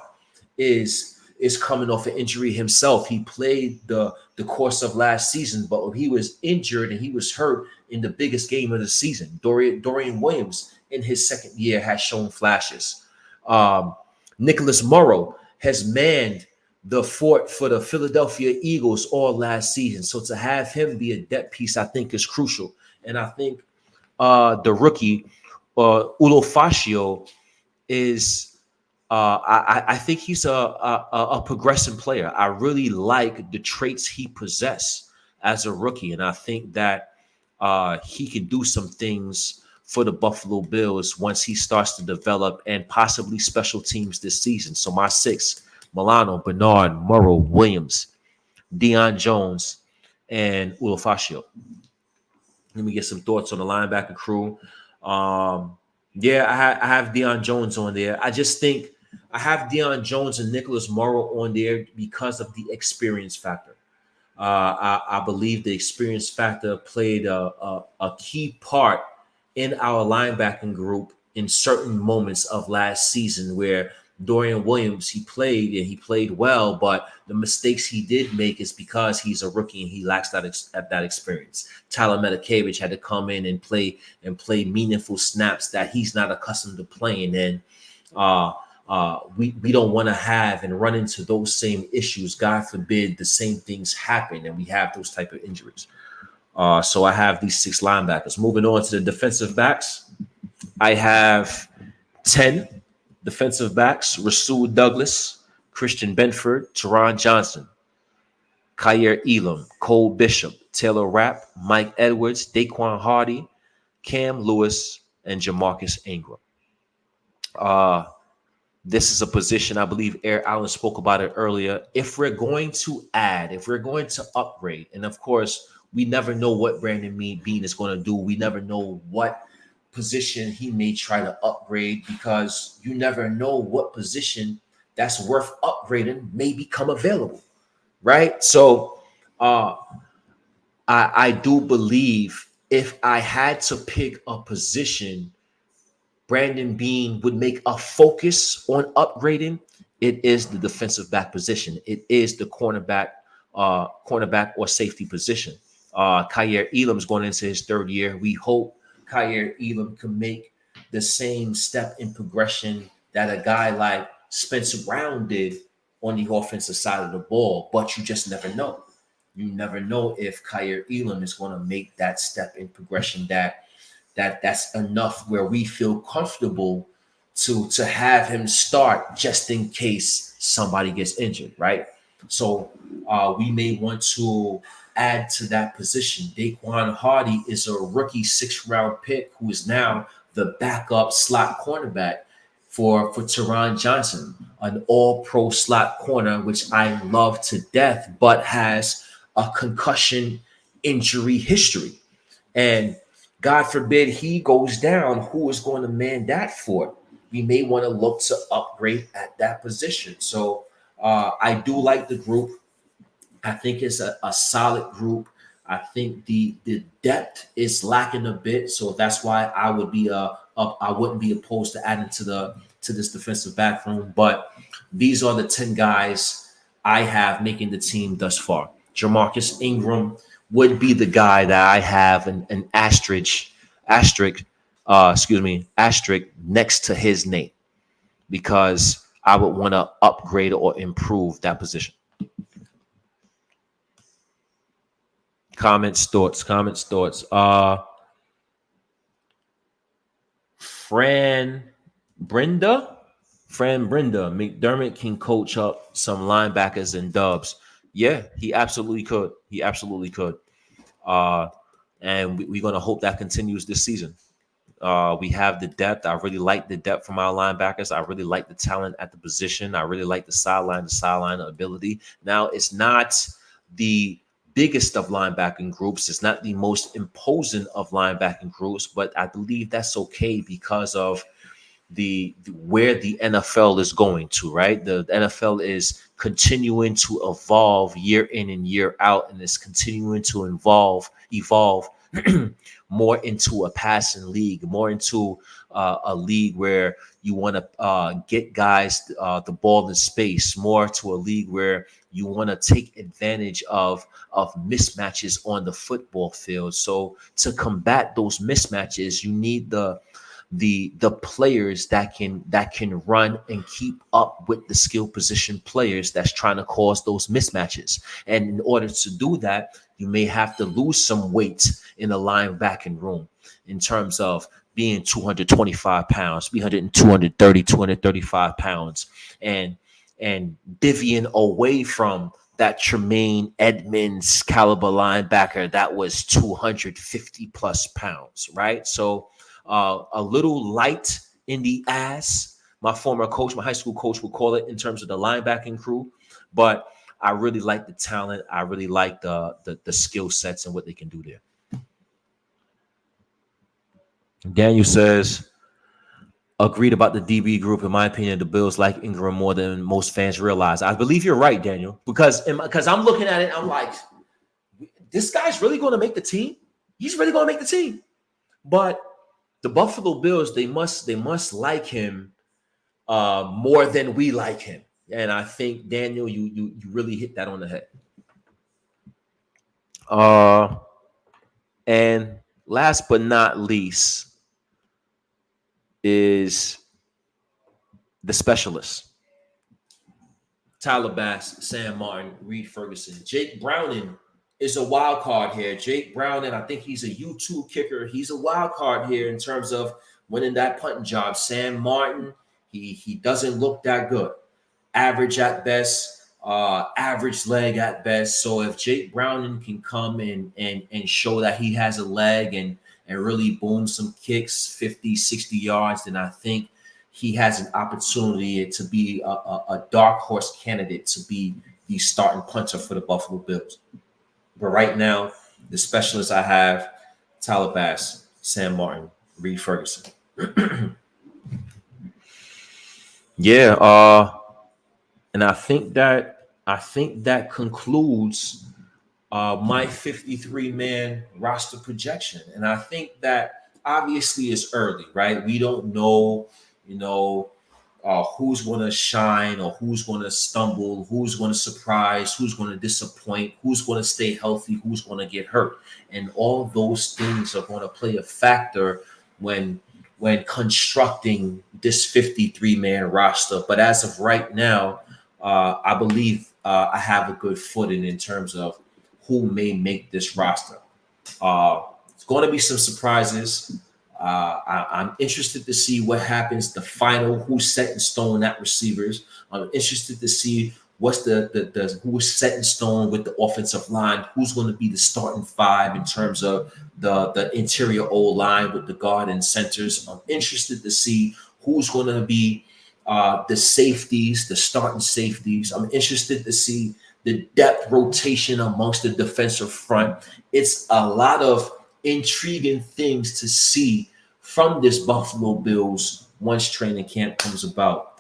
A: is coming off an injury himself. He played the course of last season, but he was injured and he was hurt in the biggest game of the season. Dorian Williams in his second year has shown flashes. Nicholas Morrow has manned the fort for the Philadelphia Eagles all last season. So to have him be a depth piece, I think is crucial. And I think the rookie, Ulofacio, is I think he's a progressive player. I really like the traits he possesses as a rookie, and I think that he can do some things for the Buffalo Bills once he starts to develop, and possibly special teams this season. So my 6: Milano, Bernard, Morrow, Williams, Deion Jones, and Ulofacio. Let me get some thoughts on the linebacker crew. Yeah, I have Deion Jones on there. I just think I have Deion Jones and Nicholas Morrow on there because of the experience factor. I believe the experience factor played a key part in our linebacking group in certain moments of last season, where Dorian Williams, he played well, but the mistakes he did make is because he's a rookie and he lacks that experience. Tyler Medikevich had to come in and play meaningful snaps that he's not accustomed to playing, and we don't want to have and run into those same issues. God forbid the same things happen and we have those type of injuries. So I have these 6 linebackers. Moving on to the defensive backs, I have 10 defensive backs: Rasul Douglas, Christian Benford, Teron Johnson, Kyer Elam, Cole Bishop, Taylor Rapp, Mike Edwards, Daquan Hardy, Cam Lewis, and Jamarcus Ingram. This is a position, I believe Eric Allen spoke about it earlier. If we're going to upgrade, and of course, we never know what Brandon Beane is going to do. We never know what position he may try to upgrade, because you never know what position that's worth upgrading may become available, right? So uh, I do believe if I had to pick a position Brandon Bean would make a focus on upgrading, it is the defensive back position. It is the cornerback or safety position. Kyer Elam's going into his third year. We hope Kyer Elam can make the same step in progression that a guy like Spencer Brown did on the offensive side of the ball. But you just never know. You never know if Kyer Elam is going to make that step in progression that's enough where we feel comfortable to have him start just in case somebody gets injured, right? So we may want to add to that position. Daquan Hardy is a rookie 6th-round pick who is now the backup slot cornerback for Teron Johnson, an all-pro slot corner, which I love to death, but has a concussion injury history. And God forbid he goes down, who is going to man that for? We may want to look to upgrade at that position. So I do like the group. I think it's a solid group. I think the depth is lacking a bit, so that's why I wouldn't be opposed to adding to this defensive back room. But these are the 10 guys I have making the team thus far. Jamarcus Ingram would be the guy that I have an asterisk next to his name, because I would want to upgrade or improve that position. Comments, thoughts. Fran Brenda, McDermott can coach up some linebackers and dubs. Yeah, he absolutely could. Uh, and we're going to hope that continues this season. We have the depth. I really like the depth from our linebackers. I really like the talent at the position. I really like the sideline ability. Now, it's not the biggest of linebacking groups. It's not the most imposing of linebacking groups, but I believe that's okay because of the where the NFL is going to, right? The NFL is continuing to evolve year in and year out, and is continuing to evolve more into a passing league, more into a league where you want to get guys the ball in space, more to a league where you want to take advantage of mismatches on the football field. So to combat those mismatches, you need the players that can run and keep up with the skill position players that's trying to cause those mismatches. And in order to do that, you may have to lose some weight in the linebacking room in terms of being 225 pounds, 230, 235 pounds, and divvying away from that Tremaine Edmonds caliber linebacker that was 250 plus pounds, right? So a little light in the ass, my high school coach would call it, in terms of the linebacking crew. But I really like the talent. I really like the skill sets and what they can do there. Daniel says, agreed about the DB group. In my opinion, the Bills like Ingram more than most fans realize. I believe you're right, Daniel, because I'm looking at it, I'm like, this guy's really going to make the team. He's really going to make the team. But the Buffalo Bills, they must like him more than we like him. And I think, Daniel, you really hit that on the head. And last but not least is the specialists. Tyler Bass, Sam Martin, Reed Ferguson. Jake Browning is a wild card here. Jake Browning, I think he's a U2 kicker. He's a wild card here in terms of winning that punting job. Sam Martin, he doesn't look that good. Average at best, average leg at best. So if Jake Browning can come and show that he has a leg and really boom some kicks, 50, 60 yards, then I think he has an opportunity to be a dark horse candidate to be the starting punter for the Buffalo Bills. But right now, the specialists I have, Tyler Bass, Sam Martin, Reed Ferguson. Yeah, and I think that concludes my 53-man roster projection. And I think that obviously it's early, right? We don't know, you know, who's going to shine or who's going to stumble, who's going to surprise, who's going to disappoint, who's going to stay healthy, who's going to get hurt. And all those things are going to play a factor when constructing this 53-man roster. But as of right now, I believe I have a good footing in terms of who may make this roster. It's going to be some surprises. I'm interested to see what happens. The final, who's set in stone at receivers. I'm interested to see what's the who's set in stone with the offensive line. Who's going to be the starting five in terms of the interior O line with the guard and centers. I'm interested to see who's going to be the safeties, the starting safeties. I'm interested to see the depth rotation amongst the defensive front. It's a lot of intriguing things to see from this Buffalo Bills once training camp comes about.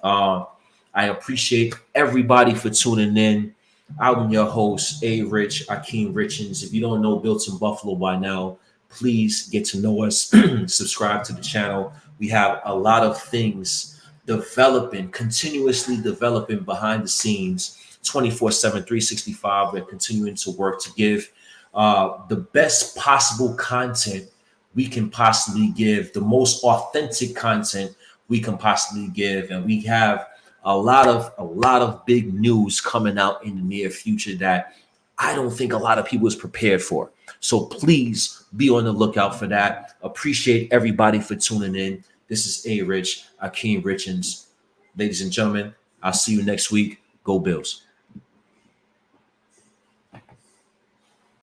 A: I appreciate everybody for tuning in. I'm your host, A. Rich, Akeem Richens. If you don't know Built in Buffalo by now, please get to know us. Subscribe to the channel. We have a lot of things developing, continuously developing behind the scenes, 24/7, 365. We're continuing to work to give the best possible content we can possibly give, the most authentic content we can possibly give, and we have a lot of big news coming out in the near future that I don't think a lot of people is prepared for. So please be on the lookout for that. Appreciate everybody for tuning in. This is A. Rich, Akeem Richens. Ladies and gentlemen, I'll see you next week. Go Bills.